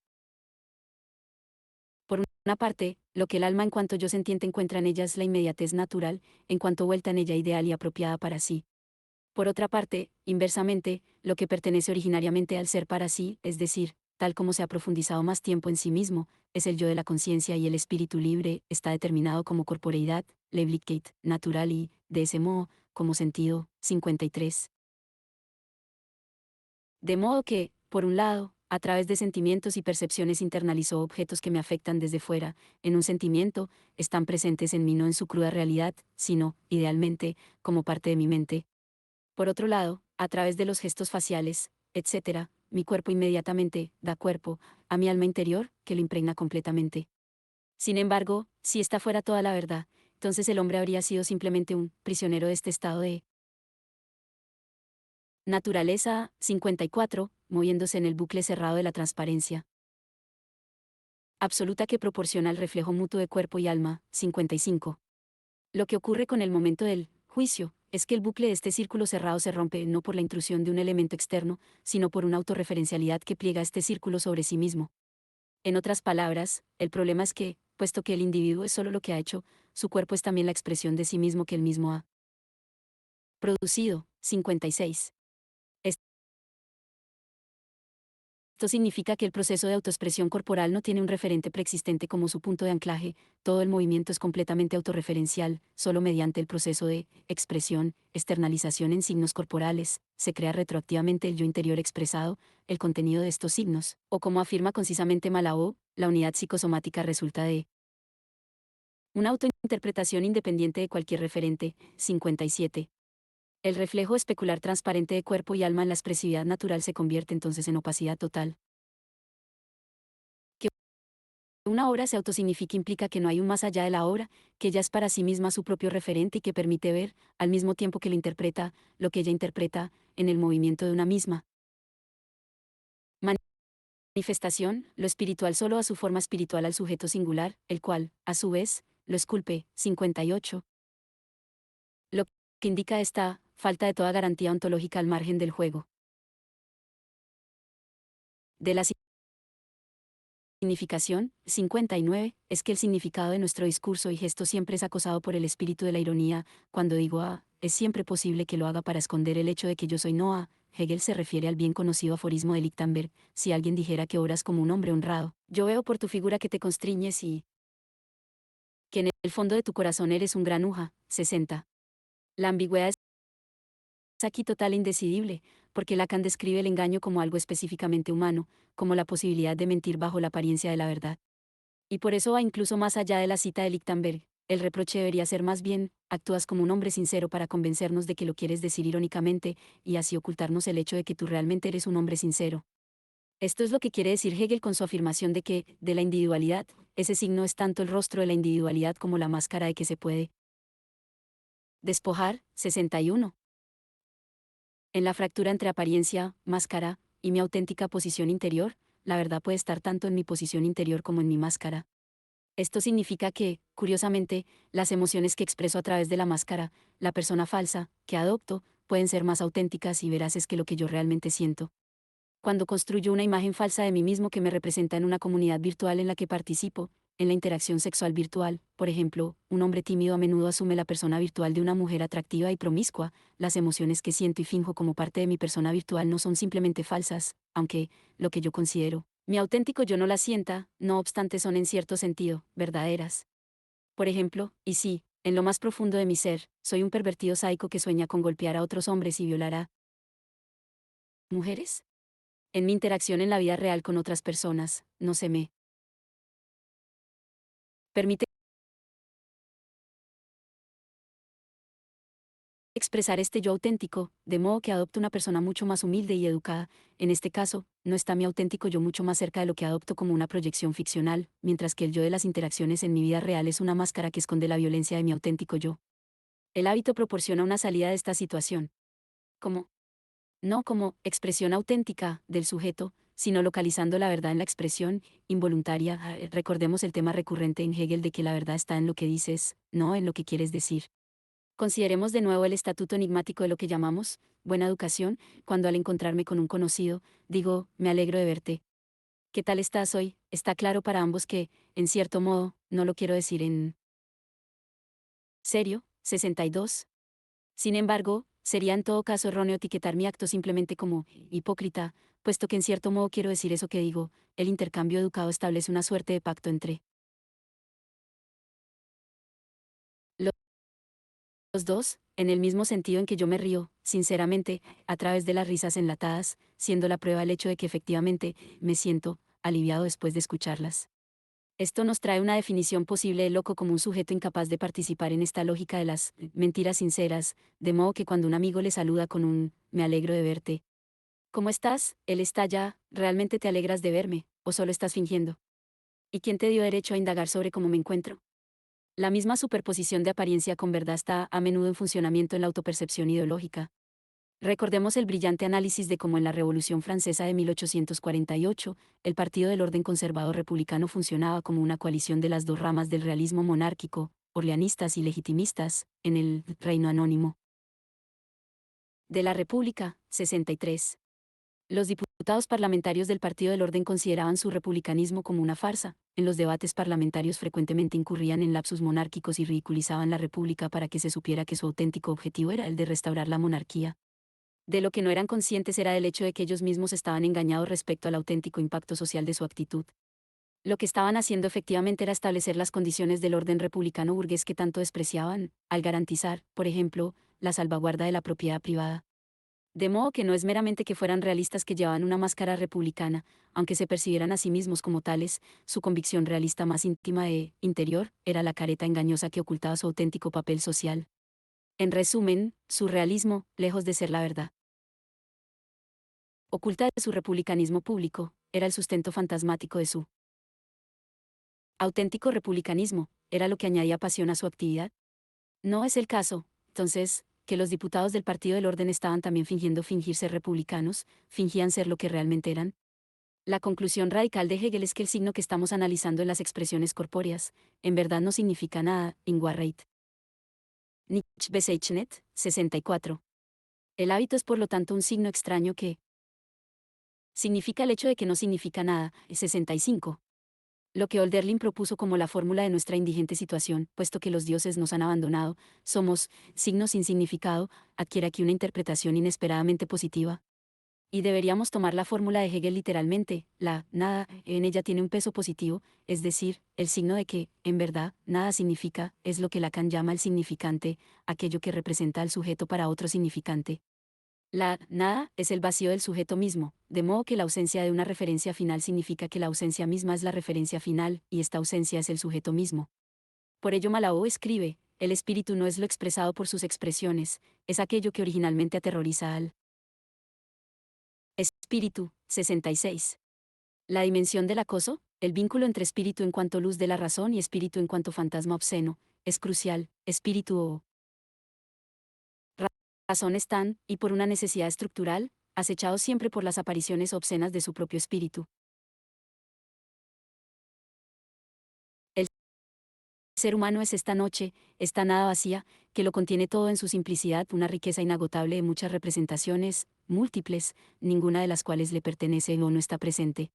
Por una parte, lo que el alma en cuanto yo sentiente encuentra en ella es la inmediatez natural, en cuanto vuelta en ella ideal y apropiada para sí. Por otra parte, inversamente, lo que pertenece originariamente al ser para sí, es decir, tal como se ha profundizado más tiempo en sí mismo, es el yo de la conciencia y el espíritu libre, está determinado como corporeidad, Leiblichkeit, natural y, de ese modo, como sentido. 53. De modo que, por un lado, a través de sentimientos y percepciones internalizó objetos que me afectan desde fuera, en un sentimiento, están presentes en mí no en su cruda realidad, sino, idealmente, como parte de mi mente. Por otro lado, a través de los gestos faciales, etc., mi cuerpo inmediatamente da cuerpo a mi alma interior, que lo impregna completamente. Sin embargo, si esta fuera toda la verdad, entonces el hombre habría sido simplemente un prisionero de este estado de naturaleza. 54, moviéndose en el bucle cerrado de la transparencia absoluta que proporciona el reflejo mutuo de cuerpo y alma. 55. Lo que ocurre con el momento del juicio es que el bucle de este círculo cerrado se rompe no por la intrusión de un elemento externo, sino por una autorreferencialidad que pliega este círculo sobre sí mismo. En otras palabras, el problema es que, puesto que el individuo es solo lo que ha hecho, su cuerpo es también la expresión de sí mismo que él mismo ha producido. 56. Esto significa que el proceso de autoexpresión corporal no tiene un referente preexistente como su punto de anclaje, todo el movimiento es completamente autorreferencial, solo mediante el proceso de expresión, externalización en signos corporales, se crea retroactivamente el yo interior expresado, el contenido de estos signos, o como afirma concisamente Malao, la unidad psicosomática resulta de una autointerpretación independiente de cualquier referente. 57. El reflejo especular transparente de cuerpo y alma en la expresividad natural se convierte entonces en opacidad total. Que una obra se autosignifique implica que no hay un más allá de la obra, que ella es para sí misma su propio referente y que permite ver, al mismo tiempo que la interpreta, lo que ella interpreta, en el movimiento de una misma manifestación, lo espiritual solo a su forma espiritual al sujeto singular, el cual, a su vez, lo esculpe. 58. Lo que indica esta falta de toda garantía ontológica al margen del juego de la significación. 59, es que el significado de nuestro discurso y gesto siempre es acosado por el espíritu de la ironía. Cuando digo A, es siempre posible que lo haga para esconder el hecho de que yo soy no A. Hegel se refiere al bien conocido aforismo de Lichtenberg: si alguien dijera que obras como un hombre honrado, yo veo por tu figura que te constriñes y que en el fondo de tu corazón eres un granuja. 60. La ambigüedad es aquí total e indecidible, porque Lacan describe el engaño como algo específicamente humano, como la posibilidad de mentir bajo la apariencia de la verdad. Y por eso va incluso más allá de la cita de Lichtenberg. El reproche debería ser más bien: actúas como un hombre sincero para convencernos de que lo quieres decir irónicamente, y así ocultarnos el hecho de que tú realmente eres un hombre sincero. Esto es lo que quiere decir Hegel con su afirmación de que, de la individualidad, ese signo es tanto el rostro de la individualidad como la máscara de que se puede despojar. 61. En la fractura entre apariencia, máscara, y mi auténtica posición interior, la verdad puede estar tanto en mi posición interior como en mi máscara. Esto significa que, curiosamente, las emociones que expreso a través de la máscara, la persona falsa, que adopto, pueden ser más auténticas y veraces que lo que yo realmente siento. Cuando construyo una imagen falsa de mí mismo que me representa en una comunidad virtual en la que participo, en la interacción sexual virtual, por ejemplo, un hombre tímido a menudo asume la persona virtual de una mujer atractiva y promiscua. Las emociones que siento y finjo como parte de mi persona virtual no son simplemente falsas, aunque, lo que yo considero, mi auténtico yo no las sienta, no obstante son en cierto sentido, verdaderas. Por ejemplo, y sí, en lo más profundo de mi ser, soy un pervertido sádico que sueña con golpear a otros hombres y violar a mujeres. En mi interacción en la vida real con otras personas, no se me permite expresar este yo auténtico, de modo que adopto una persona mucho más humilde y educada. En este caso, no está mi auténtico yo mucho más cerca de lo que adopto como una proyección ficcional, mientras que el yo de las interacciones en mi vida real es una máscara que esconde la violencia de mi auténtico yo. El hábito proporciona una salida de esta situación. Como no como expresión auténtica del sujeto, sino localizando la verdad en la expresión involuntaria. Recordemos el tema recurrente en Hegel de que la verdad está en lo que dices, no en lo que quieres decir. Consideremos de nuevo el estatuto enigmático de lo que llamamos buena educación, cuando al encontrarme con un conocido, digo: me alegro de verte. ¿Qué tal estás hoy? Está claro para ambos que, en cierto modo, no lo quiero decir en serio. 62. Sin embargo, sería en todo caso erróneo etiquetar mi acto simplemente como hipócrita, puesto que en cierto modo quiero decir eso que digo. El intercambio educado establece una suerte de pacto entre los dos, en el mismo sentido en que yo me río, sinceramente, a través de las risas enlatadas, siendo la prueba el hecho de que efectivamente, me siento aliviado después de escucharlas. Esto nos trae una definición posible de loco como un sujeto incapaz de participar en esta lógica de las mentiras sinceras, de modo que cuando un amigo le saluda con un me alegro de verte, ¿cómo estás? Él está ya: ¿realmente te alegras de verme, o solo estás fingiendo? ¿Y quién te dio derecho a indagar sobre cómo me encuentro? La misma superposición de apariencia con verdad está a menudo en funcionamiento en la autopercepción ideológica. Recordemos el brillante análisis de cómo en la Revolución Francesa de 1848, el Partido del Orden Conservador Republicano funcionaba como una coalición de las dos ramas del realismo monárquico, orleanistas y legitimistas, en el Reino Anónimo de la República. 63. Los diputados parlamentarios del Partido del Orden consideraban su republicanismo como una farsa. En los debates parlamentarios frecuentemente incurrían en lapsus monárquicos y ridiculizaban la república para que se supiera que su auténtico objetivo era el de restaurar la monarquía. De lo que no eran conscientes era del hecho de que ellos mismos estaban engañados respecto al auténtico impacto social de su actitud. Lo que estaban haciendo efectivamente era establecer las condiciones del orden republicano burgués que tanto despreciaban, al garantizar, por ejemplo, la salvaguarda de la propiedad privada. De modo que no es meramente que fueran realistas que llevaban una máscara republicana, aunque se percibieran a sí mismos como tales, su convicción realista más íntima e interior era la careta engañosa que ocultaba su auténtico papel social. En resumen, su realismo, lejos de ser la verdad oculta de su republicanismo público, era el sustento fantasmático de su auténtico republicanismo, era lo que añadía pasión a su actividad. No es el caso, entonces, que los diputados del Partido del Orden estaban también fingiendo fingir ser republicanos, fingían ser lo que realmente eran. La conclusión radical de Hegel es que el signo que estamos analizando en las expresiones corpóreas, en verdad no significa nada, Ingwarreit. Nietzsche Bezeichnet, 64. El hábito es por lo tanto un signo extraño que significa el hecho de que no significa nada, 65. Lo que Hölderlin propuso como la fórmula de nuestra indigente situación, puesto que los dioses nos han abandonado, somos, signos sin significado, adquiere aquí una interpretación inesperadamente positiva. Y deberíamos tomar la fórmula de Hegel literalmente, la nada en ella tiene un peso positivo, es decir, el signo de que, en verdad, nada significa, es lo que Lacan llama el significante, aquello que representa al sujeto para otro significante. La nada es el vacío del sujeto mismo, de modo que la ausencia de una referencia final significa que la ausencia misma es la referencia final, y esta ausencia es el sujeto mismo. Por ello Malao escribe, el espíritu no es lo expresado por sus expresiones, es aquello que originalmente aterroriza al espíritu. 66. La dimensión del acoso, el vínculo entre espíritu en cuanto luz de la razón y espíritu en cuanto fantasma obsceno, es crucial, espíritu o razón están, y por una necesidad estructural, acechados siempre por las apariciones obscenas de su propio espíritu. El ser humano es esta noche, esta nada vacía, que lo contiene todo en su simplicidad, una riqueza inagotable de muchas representaciones, múltiples, ninguna de las cuales le pertenece o no está presente.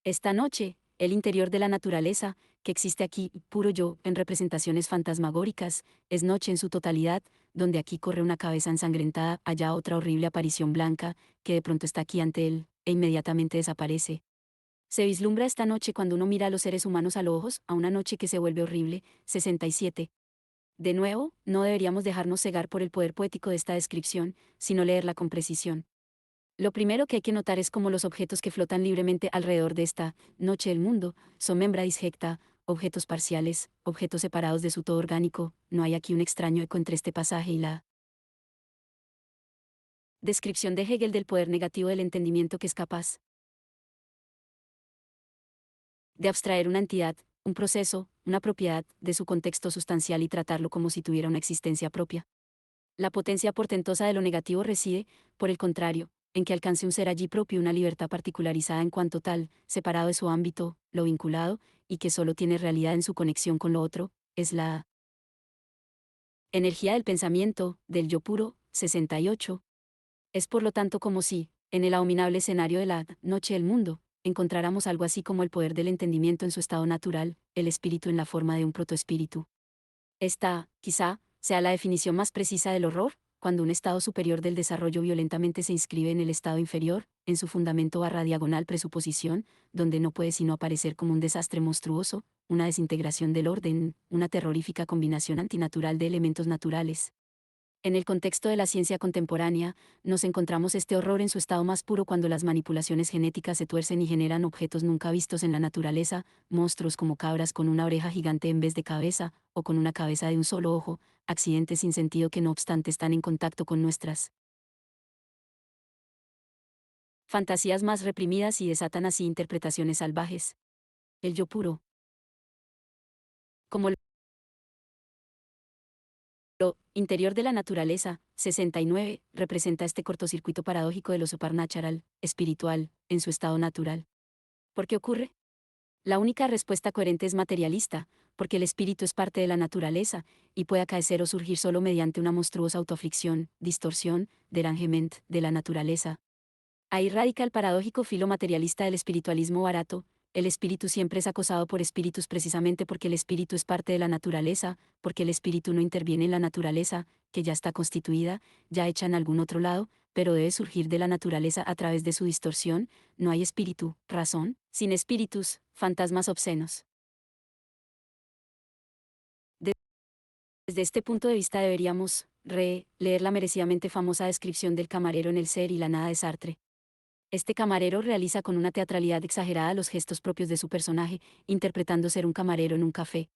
Esta noche, el interior de la naturaleza, que existe aquí, puro yo, en representaciones fantasmagóricas, es noche en su totalidad, donde aquí corre una cabeza ensangrentada, allá otra horrible aparición blanca, que de pronto está aquí ante él, e inmediatamente desaparece. Se vislumbra esta noche cuando uno mira a los seres humanos a los ojos, a una noche que se vuelve horrible. 67. De nuevo, no deberíamos dejarnos cegar por el poder poético de esta descripción, sino leerla con precisión. Lo primero que hay que notar es cómo los objetos que flotan libremente alrededor de esta noche del mundo son membra disjecta, objetos parciales, objetos separados de su todo orgánico. No hay aquí un extraño eco entre este pasaje y la descripción de Hegel del poder negativo del entendimiento que es capaz de abstraer una entidad, un proceso, una propiedad, de su contexto sustancial y tratarlo como si tuviera una existencia propia. La potencia portentosa de lo negativo reside, por el contrario, en que alcance un ser allí propio una libertad particularizada en cuanto tal, separado de su ámbito, lo vinculado, y que solo tiene realidad en su conexión con lo otro, es la energía del pensamiento, del yo puro. 68. Es por lo tanto como si, en el abominable escenario de la noche del mundo, encontráramos algo así como el poder del entendimiento en su estado natural, el espíritu en la forma de un protoespíritu. Esta, quizá, sea la definición más precisa del horror, cuando un estado superior del desarrollo violentamente se inscribe en el estado inferior, en su fundamento barra diagonal presuposición, donde no puede sino aparecer como un desastre monstruoso, una desintegración del orden, una terrorífica combinación antinatural de elementos naturales. En el contexto de la ciencia contemporánea, nos encontramos este horror en su estado más puro cuando las manipulaciones genéticas se tuercen y generan objetos nunca vistos en la naturaleza, monstruos como cabras con una oreja gigante en vez de cabeza, o con una cabeza de un solo ojo, accidentes sin sentido que no obstante están en contacto con nuestras fantasías más reprimidas y desatan así interpretaciones salvajes. El yo puro, como lo interior de la naturaleza. 69, representa este cortocircuito paradójico de lo supernatural, espiritual, en su estado natural. ¿Por qué ocurre? La única respuesta coherente es materialista, porque el espíritu es parte de la naturaleza, y puede acaecer o surgir solo mediante una monstruosa autoaflicción, distorsión, derangement, de la naturaleza. Ahí radica el paradójico filo materialista del espiritualismo barato. El espíritu siempre es acosado por espíritus precisamente porque el espíritu es parte de la naturaleza, porque el espíritu no interviene en la naturaleza, que ya está constituida, ya hecha en algún otro lado, pero debe surgir de la naturaleza a través de su distorsión. No hay espíritu, razón, sin espíritus, fantasmas obscenos. Desde este punto de vista deberíamos, leer la merecidamente famosa descripción del camarero en El ser y la nada de Sartre. Este camarero realiza con una teatralidad exagerada los gestos propios de su personaje, interpretando ser un camarero en un café.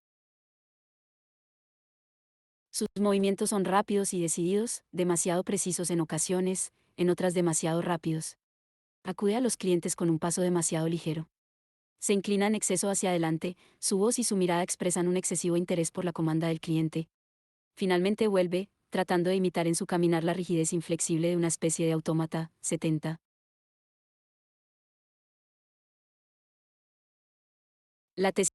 Sus movimientos son rápidos y decididos, demasiado precisos en ocasiones, en otras demasiado rápidos. Acude a los clientes con un paso demasiado ligero. Se inclina en exceso hacia adelante, su voz y su mirada expresan un excesivo interés por la comanda del cliente. Finalmente vuelve, tratando de imitar en su caminar la rigidez inflexible de una especie de autómata. 70. La tesis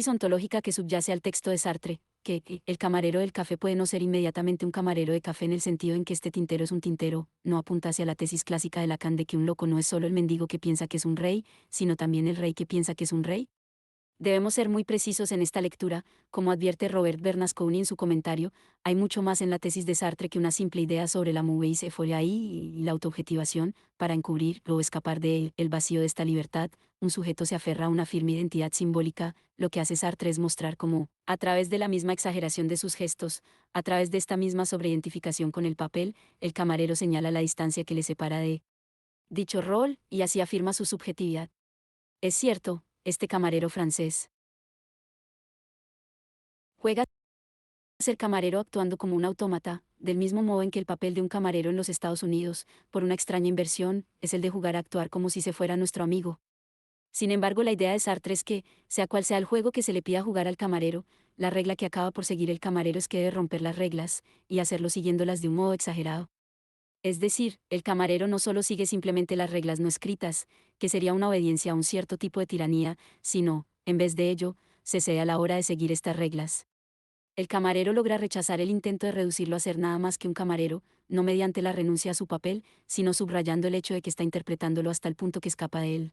ontológica que subyace al texto de Sartre, que el camarero del café puede no ser inmediatamente un camarero de café en el sentido en que este tintero es un tintero, no apunta hacia la tesis clásica de Lacan de que un loco no es solo el mendigo que piensa que es un rey, sino también el rey que piensa que es un rey. Debemos ser muy precisos en esta lectura, como advierte Robert Bernasconi en su comentario, hay mucho más en la tesis de Sartre que una simple idea sobre la mauvaise folie y la autoobjetivación, para encubrir o escapar de el vacío de esta libertad, un sujeto se aferra a una firme identidad simbólica, lo que hace Sartre es mostrar cómo, a través de la misma exageración de sus gestos, a través de esta misma sobreidentificación con el papel, el camarero señala la distancia que le separa de dicho rol, y así afirma su subjetividad. Es cierto, este camarero francés juega a ser camarero actuando como un autómata, del mismo modo en que el papel de un camarero en los Estados Unidos, por una extraña inversión, es el de jugar a actuar como si se fuera nuestro amigo. Sin embargo, la idea de Sartre es que, sea cual sea el juego que se le pida jugar al camarero, la regla que acaba por seguir el camarero es que debe romper las reglas, y hacerlo siguiéndolas de un modo exagerado. Es decir, el camarero no solo sigue simplemente las reglas no escritas, que sería una obediencia a un cierto tipo de tiranía, sino, en vez de ello, se cede a la hora de seguir estas reglas. El camarero logra rechazar el intento de reducirlo a ser nada más que un camarero, no mediante la renuncia a su papel, sino subrayando el hecho de que está interpretándolo hasta el punto que escapa de él.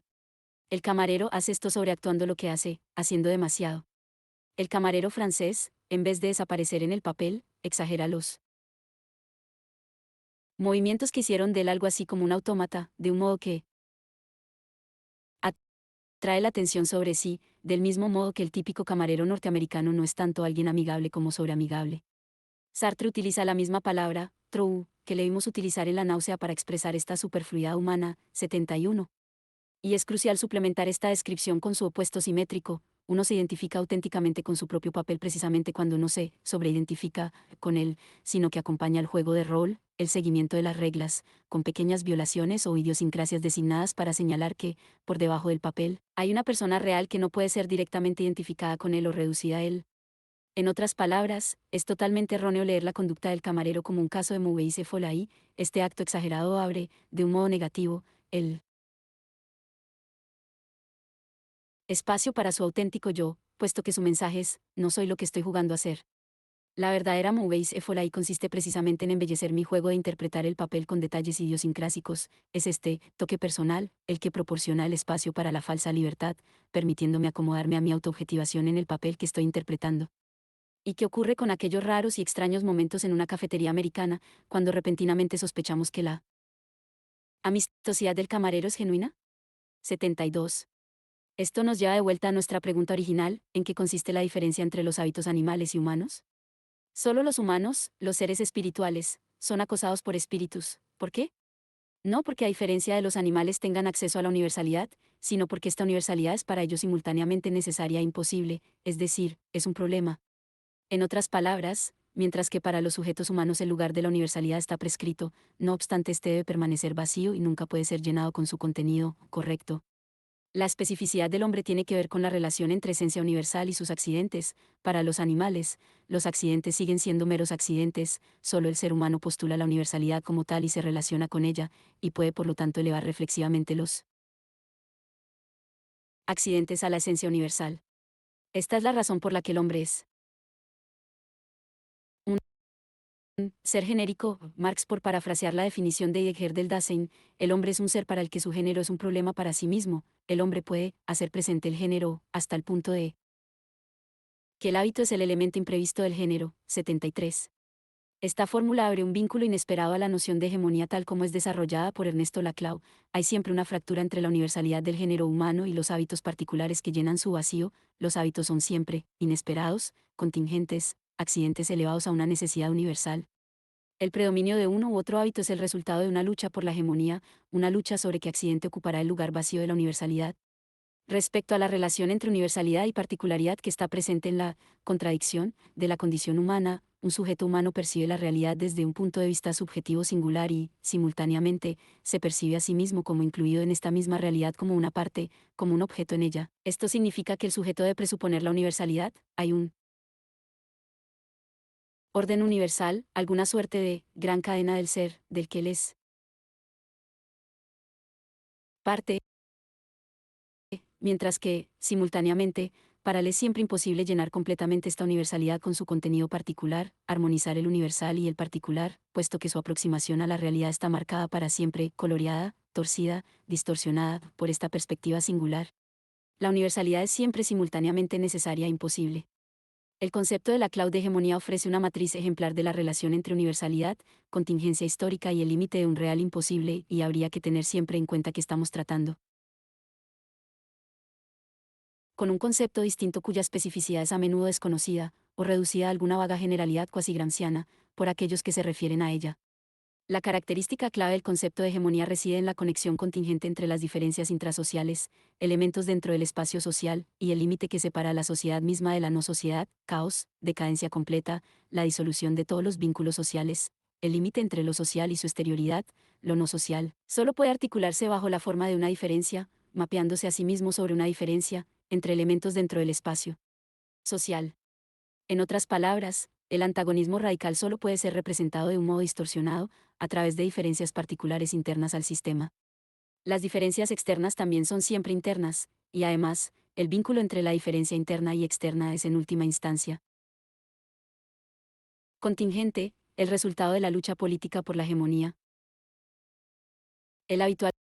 El camarero hace esto sobreactuando lo que hace, haciendo demasiado. El camarero francés, en vez de desaparecer en el papel, exagera los movimientos que hicieron de él algo así como un autómata, de un modo que atrae la atención sobre sí, del mismo modo que el típico camarero norteamericano no es tanto alguien amigable como sobreamigable. Sartre utiliza la misma palabra, trou, que le vimos utilizar en la náusea para expresar esta superfluidad humana. 71. Y es crucial suplementar esta descripción con su opuesto simétrico. Uno se identifica auténticamente con su propio papel precisamente cuando uno se sobreidentifica con él, sino que acompaña el juego de rol, el seguimiento de las reglas, con pequeñas violaciones o idiosincrasias designadas para señalar que, por debajo del papel, hay una persona real que no puede ser directamente identificada con él o reducida a él. En otras palabras, es totalmente erróneo leer la conducta del camarero como un caso de mauvaise folie. Este acto exagerado abre, de un modo negativo, el espacio para su auténtico yo, puesto que su mensaje es, no soy lo que estoy jugando a ser. La verdadera mauvaise folie consiste precisamente en embellecer mi juego de interpretar el papel con detalles idiosincrásicos, es este toque personal, el que proporciona el espacio para la falsa libertad, permitiéndome acomodarme a mi autoobjetivación en el papel que estoy interpretando. ¿Y qué ocurre con aquellos raros y extraños momentos en una cafetería americana, cuando repentinamente sospechamos que la amistosidad del camarero es genuina? 72. Esto nos lleva de vuelta a nuestra pregunta original, ¿en qué consiste la diferencia entre los hábitos animales y humanos? Solo los humanos, los seres espirituales, son acosados por espíritus. ¿Por qué? No porque a diferencia de los animales tengan acceso a la universalidad, sino porque esta universalidad es para ellos simultáneamente necesaria e imposible, es decir, es un problema. En otras palabras, mientras que para los sujetos humanos el lugar de la universalidad está prescrito, no obstante este debe permanecer vacío y nunca puede ser llenado con su contenido correcto. La especificidad del hombre tiene que ver con la relación entre esencia universal y sus accidentes. Para los animales, los accidentes siguen siendo meros accidentes, solo el ser humano postula la universalidad como tal y se relaciona con ella, y puede por lo tanto elevar reflexivamente los accidentes a la esencia universal. Esta es la razón por la que el hombre es un ser genérico, Marx por parafrasear la definición de Heidegger del Dasein, el hombre es un ser para el que su género es un problema para sí mismo, el hombre puede hacer presente el género, hasta el punto de que el hábito es el elemento imprevisto del género. 73. Esta fórmula abre un vínculo inesperado a la noción de hegemonía tal como es desarrollada por Ernesto Laclau. Hay siempre una fractura entre la universalidad del género humano y los hábitos particulares que llenan su vacío. Los hábitos son siempre inesperados, contingentes, accidentes elevados a una necesidad universal. El predominio de uno u otro hábito es el resultado de una lucha por la hegemonía, una lucha sobre qué accidente ocupará el lugar vacío de la universalidad. Respecto a la relación entre universalidad y particularidad que está presente en la contradicción de la condición humana, un sujeto humano percibe la realidad desde un punto de vista subjetivo singular y, simultáneamente, se percibe a sí mismo como incluido en esta misma realidad como una parte, como un objeto en ella. Esto significa que el sujeto debe presuponer la universalidad, hay un orden universal, alguna suerte de gran cadena del ser, del que él es parte, mientras que, simultáneamente, para él es siempre imposible llenar completamente esta universalidad con su contenido particular, armonizar el universal y el particular, puesto que su aproximación a la realidad está marcada para siempre, coloreada, torcida, distorsionada, por esta perspectiva singular. La universalidad es siempre simultáneamente necesaria e imposible. El concepto de la clau de hegemonía ofrece una matriz ejemplar de la relación entre universalidad, contingencia histórica y el límite de un real imposible, y habría que tener siempre en cuenta que estamos tratando con un concepto distinto cuya especificidad es a menudo desconocida, o reducida a alguna vaga generalidad cuasi gramsciana, por aquellos que se refieren a ella. La característica clave del concepto de hegemonía reside en la conexión contingente entre las diferencias intrasociales, elementos dentro del espacio social, y el límite que separa a la sociedad misma de la no sociedad, caos, decadencia completa, la disolución de todos los vínculos sociales, el límite entre lo social y su exterioridad, lo no social, solo puede articularse bajo la forma de una diferencia, mapeándose a sí mismo sobre una diferencia, entre elementos dentro del espacio social. En otras palabras, el antagonismo radical solo puede ser representado de un modo distorsionado, a través de diferencias particulares internas al sistema. Las diferencias externas también son siempre internas, y además, el vínculo entre la diferencia interna y externa es en última instancia contingente, el resultado de la lucha política por la hegemonía. El habitual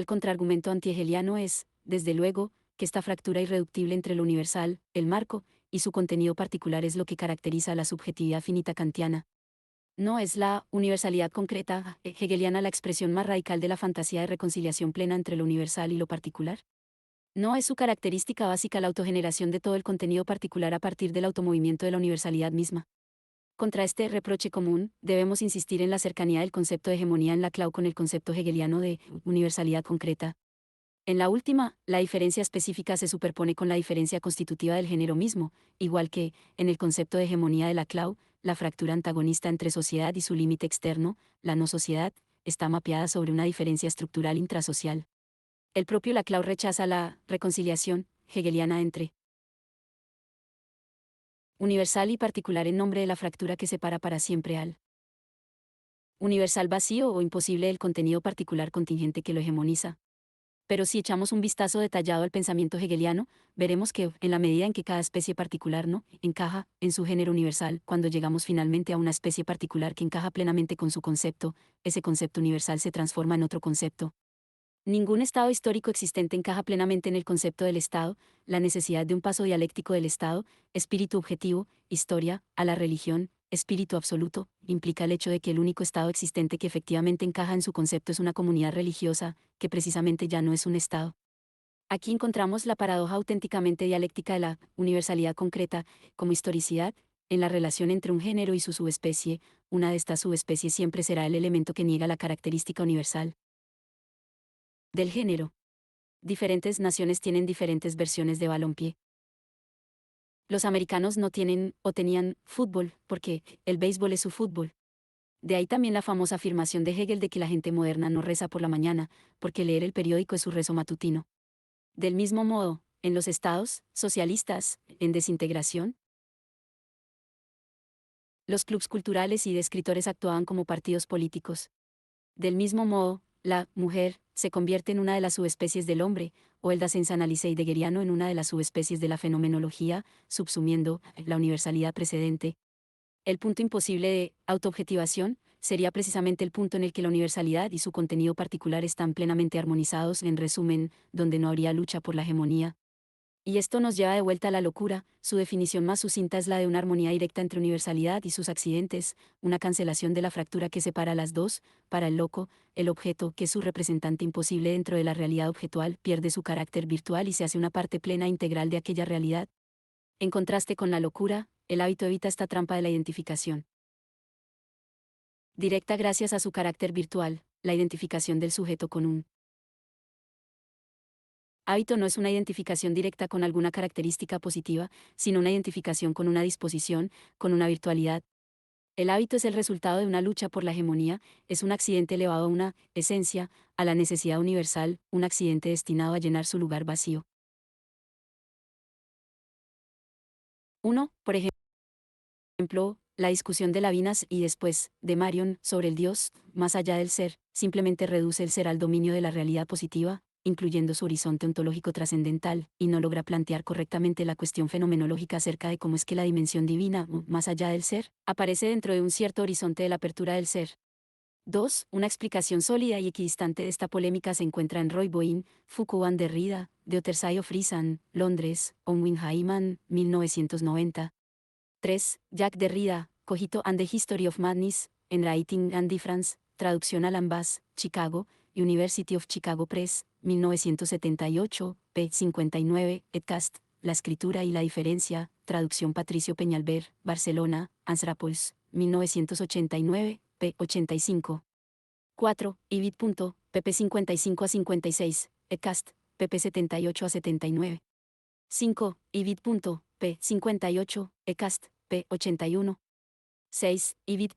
contraargumento antihegeliano es, desde luego, que esta fractura irreductible entre lo universal, el marco, y su contenido particular es lo que caracteriza a la subjetividad finita kantiana. No es la universalidad concreta hegeliana la expresión más radical de la fantasía de reconciliación plena entre lo universal y lo particular. No es su característica básica la autogeneración de todo el contenido particular a partir del automovimiento de la universalidad misma. Contra este reproche común, debemos insistir en la cercanía del concepto de hegemonía en la clau con el concepto hegeliano de universalidad concreta. En la última, la diferencia específica se superpone con la diferencia constitutiva del género mismo, igual que, en el concepto de hegemonía de Laclau, la fractura antagonista entre sociedad y su límite externo, la no sociedad, está mapeada sobre una diferencia estructural intrasocial. El propio Laclau rechaza la reconciliación hegeliana entre universal y particular en nombre de la fractura que separa para siempre al universal vacío o imposible del contenido particular contingente que lo hegemoniza. Pero si echamos un vistazo detallado al pensamiento hegeliano, veremos que, en la medida en que cada especie particular no encaja en su género universal, cuando llegamos finalmente a una especie particular que encaja plenamente con su concepto, ese concepto universal se transforma en otro concepto. Ningún estado histórico existente encaja plenamente en el concepto del Estado, la necesidad de un paso dialéctico del Estado, espíritu objetivo, historia, a la religión, espíritu absoluto, implica el hecho de que el único Estado existente que efectivamente encaja en su concepto es una comunidad religiosa, que precisamente ya no es un Estado. Aquí encontramos la paradoja auténticamente dialéctica de la universalidad concreta, como historicidad, en la relación entre un género y su subespecie. Una de estas subespecies siempre será el elemento que niega la característica universal del género. Diferentes naciones tienen diferentes versiones de balompié. Los americanos no tienen, o tenían, fútbol, porque el béisbol es su fútbol. De ahí también la famosa afirmación de Hegel de que la gente moderna no reza por la mañana, porque leer el periódico es su rezo matutino. Del mismo modo, en los estados socialistas, en desintegración, los clubes culturales y de escritores actuaban como partidos políticos. Del mismo modo, la mujer se convierte en una de las subespecies del hombre, o el Dasein-Analyse heideggeriano en una de las subespecies de la fenomenología, subsumiendo la universalidad precedente. El punto imposible de autoobjetivación sería precisamente el punto en el que la universalidad y su contenido particular están plenamente armonizados, en resumen, donde no habría lucha por la hegemonía. Y esto nos lleva de vuelta a la locura. Su definición más sucinta es la de una armonía directa entre universalidad y sus accidentes, una cancelación de la fractura que separa las dos. Para el loco, el objeto, que es su representante imposible dentro de la realidad objetual, pierde su carácter virtual y se hace una parte plena e integral de aquella realidad. En contraste con la locura, el hábito evita esta trampa de la identificación directa gracias a su carácter virtual, la identificación del sujeto con un hábito no es una identificación directa con alguna característica positiva, sino una identificación con una disposición, con una virtualidad. El hábito es el resultado de una lucha por la hegemonía, es un accidente elevado a una esencia, a la necesidad universal, un accidente destinado a llenar su lugar vacío. 1. Por ejemplo, la discusión de Labinas y después, de Marion, sobre el Dios, más allá del ser, simplemente reduce el ser al dominio de la realidad positiva, incluyendo su horizonte ontológico trascendental, y no logra plantear correctamente la cuestión fenomenológica acerca de cómo es que la dimensión divina, más allá del ser, aparece dentro de un cierto horizonte de la apertura del ser. 2. Una explicación sólida y equidistante de esta polémica se encuentra en Roy Boyn, Foucault Derrida, de Ottersay of Reason, Londres, Owen Hyman, 1990. 3. Jacques Derrida, Cogito and the History of Madness, Enwriting and Difference, traducción Alan Bass, Chicago, University of Chicago Press, 1978, p. 59, Edcast, La escritura y la diferencia, traducción Patricio Peñalver, Barcelona, Ansrapols, 1989, p. 85. 4. Ibid. pp 55 a 56, Edcast, pp 78 a 79. 5. Ibid. p. 58, Ecast, p. 81. 6. Ibid.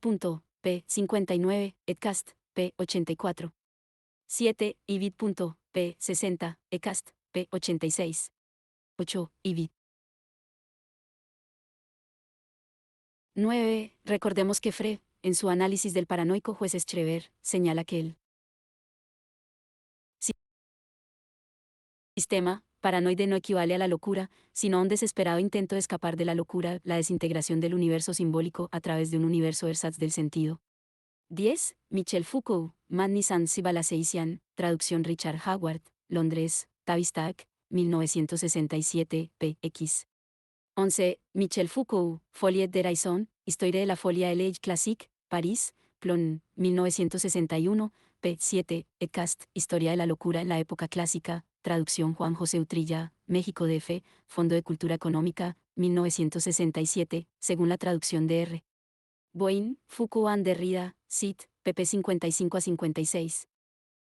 p. 59, Edcast, p. 84. 7. Ibid. p. 60, Ecast, p. 86. 8. Ibid. 9. Recordemos que Frey, en su análisis del paranoico juez Schreber, señala que el sistema paranoide no equivale a la locura, sino a un desesperado intento de escapar de la locura, la desintegración del universo simbólico a través de un universo ersatz del sentido. 10. Michel Foucault, Madness and Civilization, traducción Richard Howard, Londres, Tavistock, 1967, px. 11. Michel Foucault, Folie de Raison, Historia de la Folie et l'Age Classique, París, Plon, 1961, p. 7, Edcast, Historia de la Locura en la Época Clásica, traducción Juan José Utrilla, México DF, Fondo de Cultura Económica, 1967, según la traducción de R. Boyn, Foucault and Derrida, Cit, pp 55 a 56.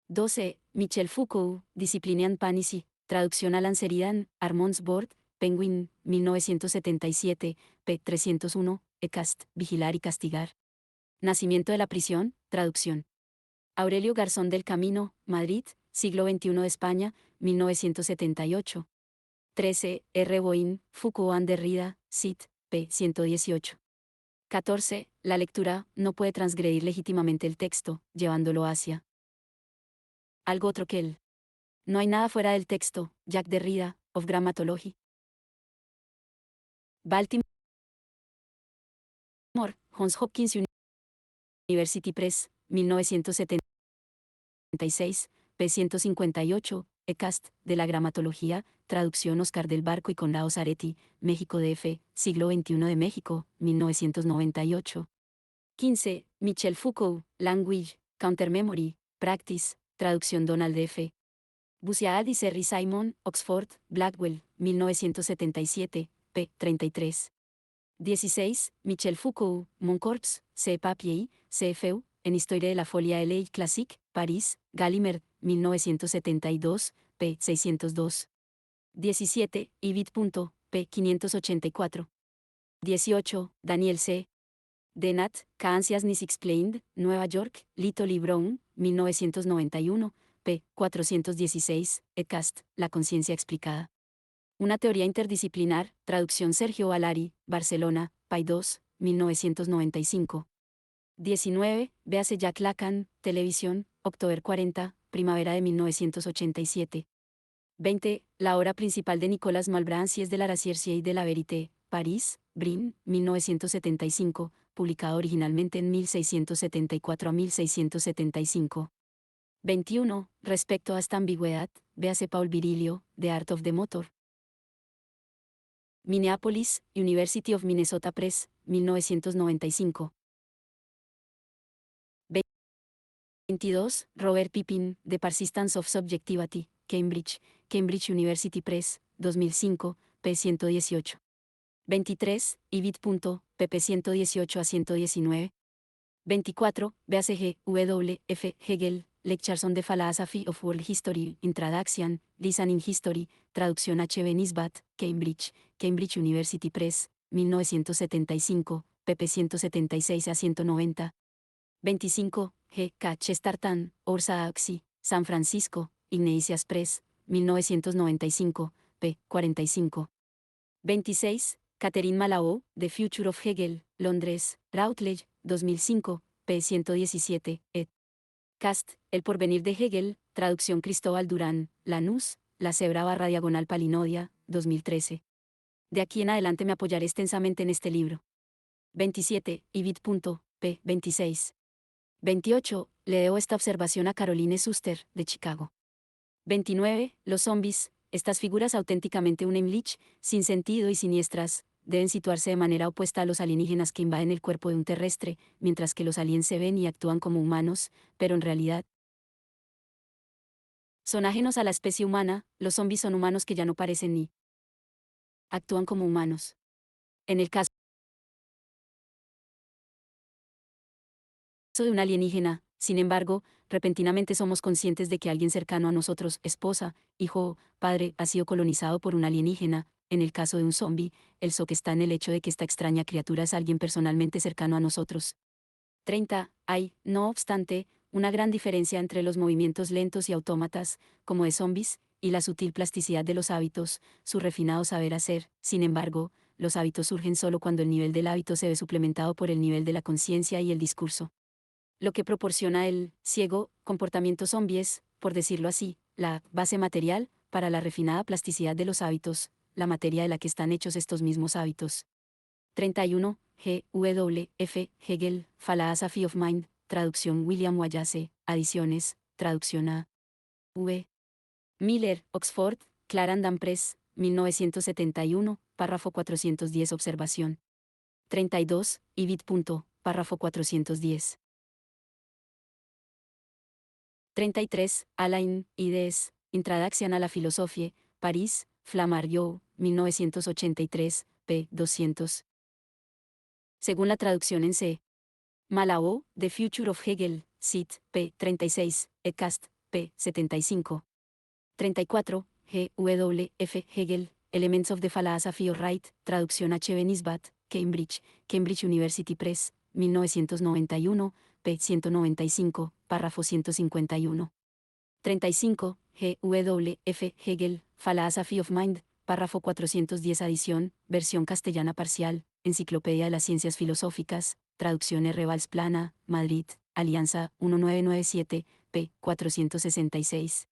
12. Michel Foucault, Discipline and Panicy, traducción Alan Sheridan, Armand's Board, Penguin, 1977, p. 301, Ecast, Vigilar y Castigar. Nacimiento de la prisión, traducción. Aurelio Garzón del Camino, Madrid, siglo XXI de España, 1978. 13. R. Boyn, Foucault and Derrida, Cit, p. 118. 14. La lectura no puede transgredir legítimamente el texto, llevándolo hacia algo otro que él. No hay nada fuera del texto. Jacques Derrida, of Grammatology. Baltimore, Johns Hopkins University Press, 1976, p. 158, Ecast, de la Gramatología, traducción Oscar del Barco y Conrado Zaretti, México DF, siglo XXI de México, 1998. 15. Michel Foucault, Language, Countermemory, Practice, traducción Donald F. Busiaad y Serry Simon, Oxford, Blackwell, 1977, p. 33. 16. Michel Foucault, Moncorps, C. Papier, CFU, en Historia de la Folie et l'Age Classique, París, Gallimard, 1972, p. 602. 17. Ibid. p. 584. 18. Daniel C. Dennett, Cancias Nis Explained, Nueva York, Little y Brown, 1991, p. 416, Ecast, La conciencia explicada. Una teoría interdisciplinar, traducción Sergio Valari, Barcelona, Paidós, 1995. 19. Véase Jack Lacan, Televisión, October 40, Primavera de 1987. 20. La obra principal de Nicolas Malebranche es de la Raciercier y de la Vérité, París, Brin, 1975, publicado originalmente en 1674 a 1675. 21. Respecto a esta ambigüedad, véase Paul Virilio, The Art of the Motor. Minneapolis, University of Minnesota Press, 1995. 22. Robert Pippin, The Persistence of Subjectivity, Cambridge, Cambridge University Press, 2005, p. 118. 23. Ibid. pp. 118 a 119. 24. Véase G. W. F. Hegel, Lectures on the Philosophy of World History, Introduction, Listening History, traducción H. B. Nisbat, Cambridge, Cambridge University Press, 1975, pp. 176 a 190. 25. G. K. Chesterton, Orsa Axi, San Francisco, Ignatius Press, 1995, p. 45. 26. Catherine Malao, The Future of Hegel, Londres, Routledge, 2005, p. 117, ed. Cast, El porvenir de Hegel, traducción Cristóbal Durán, Lanús, La cebra barra diagonal palinodia, 2013. De aquí en adelante me apoyaré extensamente en este libro. 27. Ibid. P. 26. 28. Le debo esta observación a Caroline Suster, de Chicago. 29. Los zombies, estas figuras auténticamente unheimlich, sin sentido y siniestras, deben situarse de manera opuesta a los alienígenas que invaden el cuerpo de un terrestre, mientras que los aliens se ven y actúan como humanos, pero en realidad son ajenos a la especie humana. Los zombies son humanos que ya no parecen ni actúan como humanos. En el caso de un alienígena, sin embargo, repentinamente somos conscientes de que alguien cercano a nosotros, esposa, hijo, padre, ha sido colonizado por un alienígena. En el caso de un zombie, el shock está en el hecho de que esta extraña criatura es alguien personalmente cercano a nosotros. 30. Hay, no obstante, una gran diferencia entre los movimientos lentos y autómatas, como de zombies, y la sutil plasticidad de los hábitos, su refinado saber hacer. Sin embargo, los hábitos surgen solo cuando el nivel del hábito se ve suplementado por el nivel de la conciencia y el discurso. Lo que proporciona el ciego comportamiento zombie es, por decirlo así, la base material para la refinada plasticidad de los hábitos, la materia de la que están hechos estos mismos hábitos. 31. G. W. F. Hegel, Philosophy of Mind, traducción William Wallace, adiciones, traducción A. V. Miller, Oxford, Clarendon Press, 1971, párrafo 410 observación. 32. Ibid. Párrafo 410. 33. Alain, Ides, Introduction a la Philosophie, París, Flammarion, 1983, p. 200. Según la traducción en C. Malao, The Future of Hegel, Cit. p. 36, Edcast, p. 75. 34. G. W. F. Hegel, Elements of the Philosophy of Right, traducción H. B. Nisbat, Cambridge, Cambridge University Press, 1991, p. 195, párrafo 151. 35. G. W. F. Hegel, Philosophy of Mind, párrafo 410 adición, versión castellana parcial, Enciclopedia de las Ciencias Filosóficas, traducción R. Valsplana, Madrid, Alianza 1997, p. 466.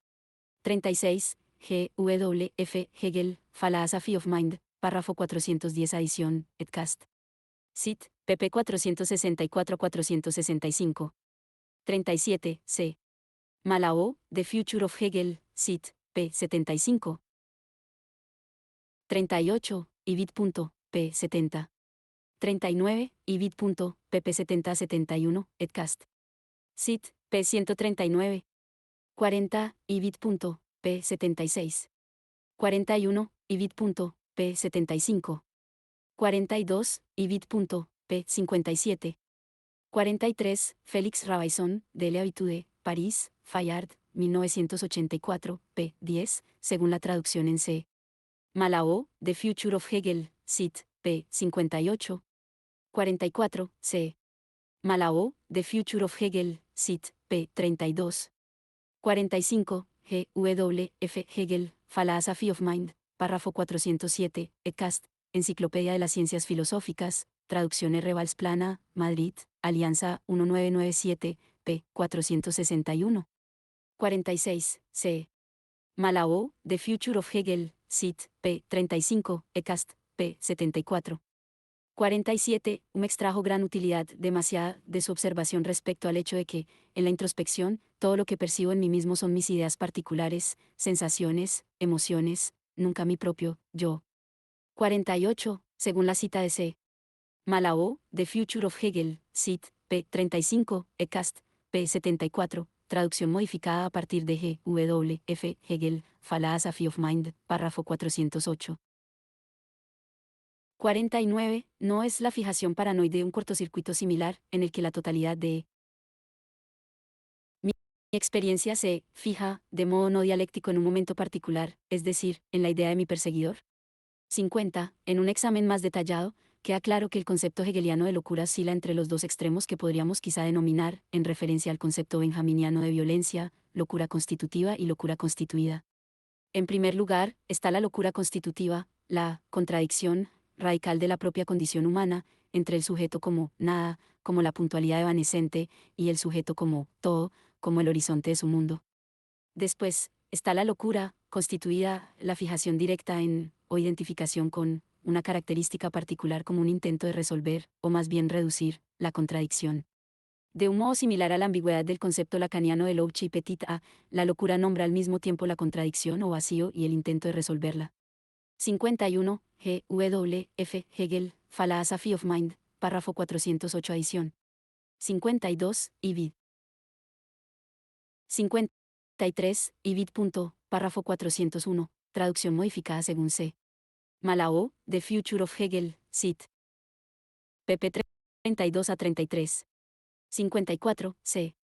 36. G. W. F. Hegel, Philosophy of Mind, párrafo 410 adición, Edcast. Cit. pp. 464-465. 37. C. Malao, The Future of Hegel, Cit. p. 75. 38. Ibid. p. 70. 39. Ibid. pp. 70-71, Edcast. Cit. p. 139. 40. Ibid. p. 76. 41. Ibid. p. 75. 42. Ibid. p. 57. 43. Félix Rabaison, de l'Habitude, París, Fayard, 1984, p. 10, según la traducción en C. Malao, The Future of Hegel, Cit. p. 58. 44. C. Malao, The Future of Hegel, Cit. p. 32. 45. G. W. F. Hegel, Philosophy of Mind, párrafo 407, Edcast, Enciclopedia de las Ciencias Filosóficas, traducción R. Valsplana, Madrid, Alianza 1997, p. 461. 46. C. Malao, The Future of Hegel, Cit. p. 35, Edcast, p. 74. 47. Extrajo gran utilidad, demasiada, de su observación respecto al hecho de que, en la introspección, todo lo que percibo en mí mismo son mis ideas particulares, sensaciones, emociones, nunca mi propio yo. 48. Según la cita de C. Malao, The Future of Hegel, Cit. p. 35, ECAST, p. 74, traducción modificada a partir de G. W. F. Hegel, Philosophy of Mind, párrafo 408. 49. No es la fijación paranoide un cortocircuito similar, en el que la totalidad de mi experiencia se fija, de modo no dialéctico en un momento particular, es decir, en la idea de mi perseguidor? 50. En un examen más detallado, queda claro que el concepto hegeliano de locura oscila entre los dos extremos que podríamos quizá denominar, en referencia al concepto benjaminiano de violencia, locura constitutiva y locura constituida. En primer lugar, está la locura constitutiva, la contradicción radical de la propia condición humana, entre el sujeto como nada, como la puntualidad evanescente, y el sujeto como todo, como el horizonte de su mundo. Después, está la locura, constituida, la fijación directa en, o identificación con, una característica particular como un intento de resolver, o más bien reducir, la contradicción. De un modo similar a la ambigüedad del concepto lacaniano de l'objet y petit a, la locura nombra al mismo tiempo la contradicción o vacío y el intento de resolverla. 51. G. W. F. Hegel, Philosophy of Mind, párrafo 408 edición. 52. Ibid. 53. Ibid. Párrafo 401. Traducción modificada según C. Malao, The Future of Hegel, Cit. pp. 32 a 33. 54. C.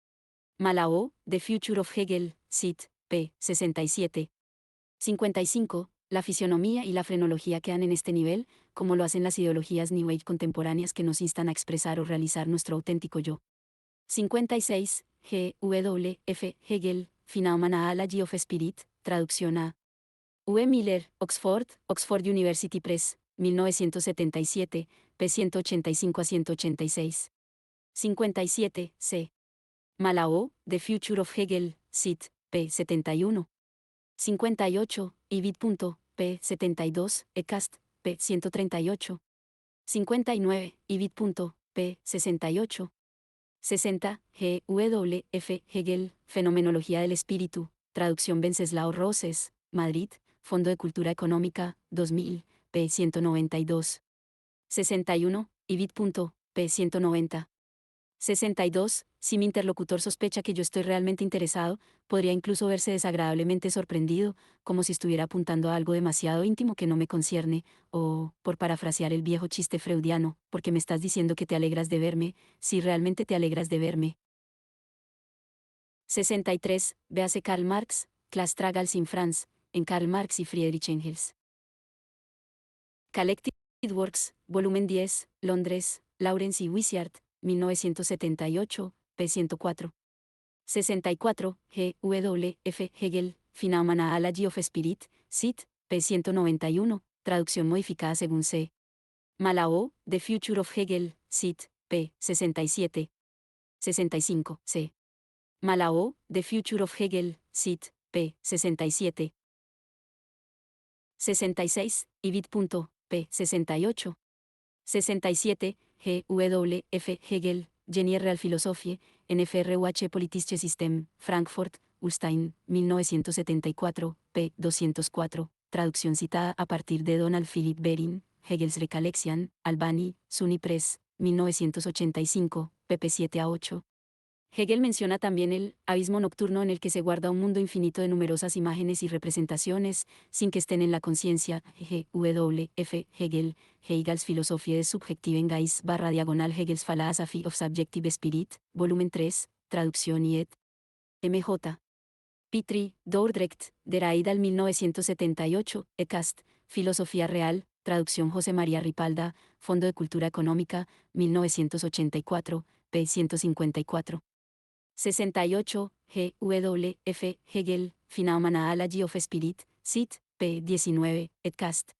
Malao, The Future of Hegel, Cit. p. 67. 55. La fisionomía y la frenología quedan en este nivel, como lo hacen las ideologías New Age contemporáneas que nos instan a expresar o realizar nuestro auténtico yo. 56. G. W. F. Hegel, Phenomenology of Spirit, traducción a V. Miller, Oxford, Oxford University Press, 1977, p. 185 a 186. 57. C. Malao, The Future of Hegel, Cit. p. 71. 58. Ibid. p. 72, ECAST, p. 138. 59. Ibid. p. 68. 60. G. W. F. Hegel, Fenomenología del Espíritu, traducción Wenceslao Roses, Madrid, Fondo de Cultura Económica, 2000, p. 192. 61. Ibid. p. 190. 62. Si mi interlocutor sospecha que yo estoy realmente interesado, podría incluso verse desagradablemente sorprendido, como si estuviera apuntando a algo demasiado íntimo que no me concierne, o, por parafrasear el viejo chiste freudiano, porque me estás diciendo que te alegras de verme, si realmente te alegras de verme. 63. Véase Karl Marx, Class Struggles in France, en Karl Marx y Friedrich Engels. Collected Works, volumen 10, Londres, Lawrence y Wishart, 1978, p. 104. 64. G. W. F. Hegel, Phenomenology of Spirit, Cit. p. 191, traducción modificada según C. Malao, The Future of Hegel, Cit. p. 67. 65. C. Malao, The Future of Hegel, Cit. p. 67. 66. Ibid. p. 68. 67. G. W. F. Hegel, General Philosophie, NFRUH Politische System, Frankfurt, Ulstein, 1974, p. 204, traducción citada a partir de Donald Philip Berin, Hegel's Recollection, Albany, SUNY Press, 1985, pp. 7 a 8. Hegel menciona también el abismo nocturno en el que se guarda un mundo infinito de numerosas imágenes y representaciones, sin que estén en la conciencia. G. W. F. Hegel, Hegel's Philosophie des Subjektiven Geistes // Hegel's Philosophy of Subjective Spirit, volumen 3, traducción y ed. M.J. Petri, Dordrecht, Der Eidal 1978, ECAST, Filosofía Real, traducción José María Ripalda, Fondo de Cultura Económica, 1984, p. 154. 68. G. W. F. Hegel, Phenomenology of Spirit, Cit. p. 19, EDCAST.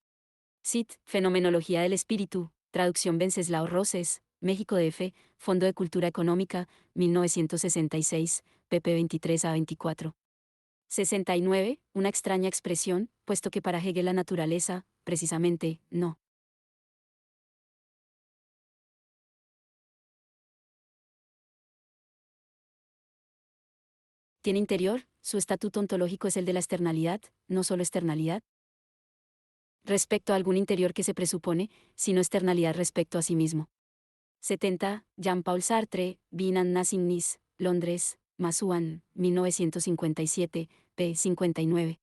Cit. Fenomenología del Espíritu, traducción Wenceslao Roses, México DF, Fondo de Cultura Económica, 1966, pp. 23 a 24. 69. Una extraña expresión, puesto que para Hegel la naturaleza, precisamente, no Tiene interior, su estatuto ontológico es el de la externalidad, no solo externalidad. Respecto a algún interior que se presupone, sino externalidad respecto a sí mismo. 70. Jean-Paul Sartre, Being and Nothingness, Londres, Masuan, 1957, p. 59.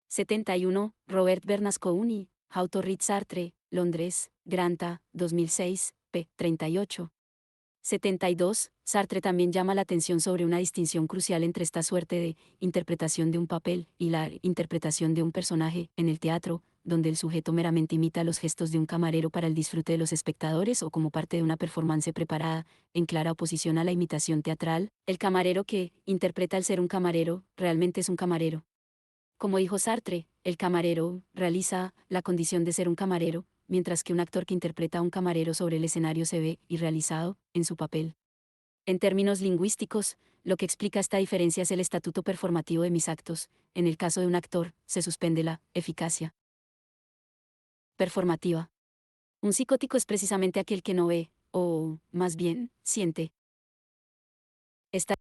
71. Robert Bernasconi, How to Read Sartre, Londres, Granta, 2006, p. 38. 72. Sartre también llama la atención sobre una distinción crucial entre esta suerte de interpretación de un papel y la interpretación de un personaje en el teatro, donde el sujeto meramente imita los gestos de un camarero para el disfrute de los espectadores o como parte de una performance preparada, en clara oposición a la imitación teatral. El camarero que interpreta al ser un camarero realmente es un camarero. Como dijo Sartre, el camarero realiza la condición de ser un camarero, mientras que un actor que interpreta a un camarero sobre el escenario se ve irrealizado en su papel. En términos lingüísticos, lo que explica esta diferencia es el estatuto performativo de mis actos. En el caso de un actor, se suspende la eficacia performativa. Un psicótico es precisamente aquel que no ve, o, más bien, siente. Esta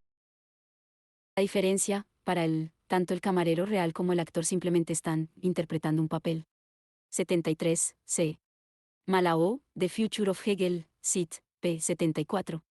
diferencia, para tanto el camarero real como el actor simplemente están interpretando un papel. 73. C. Malao, The Future of Hegel, Cit. p. 74.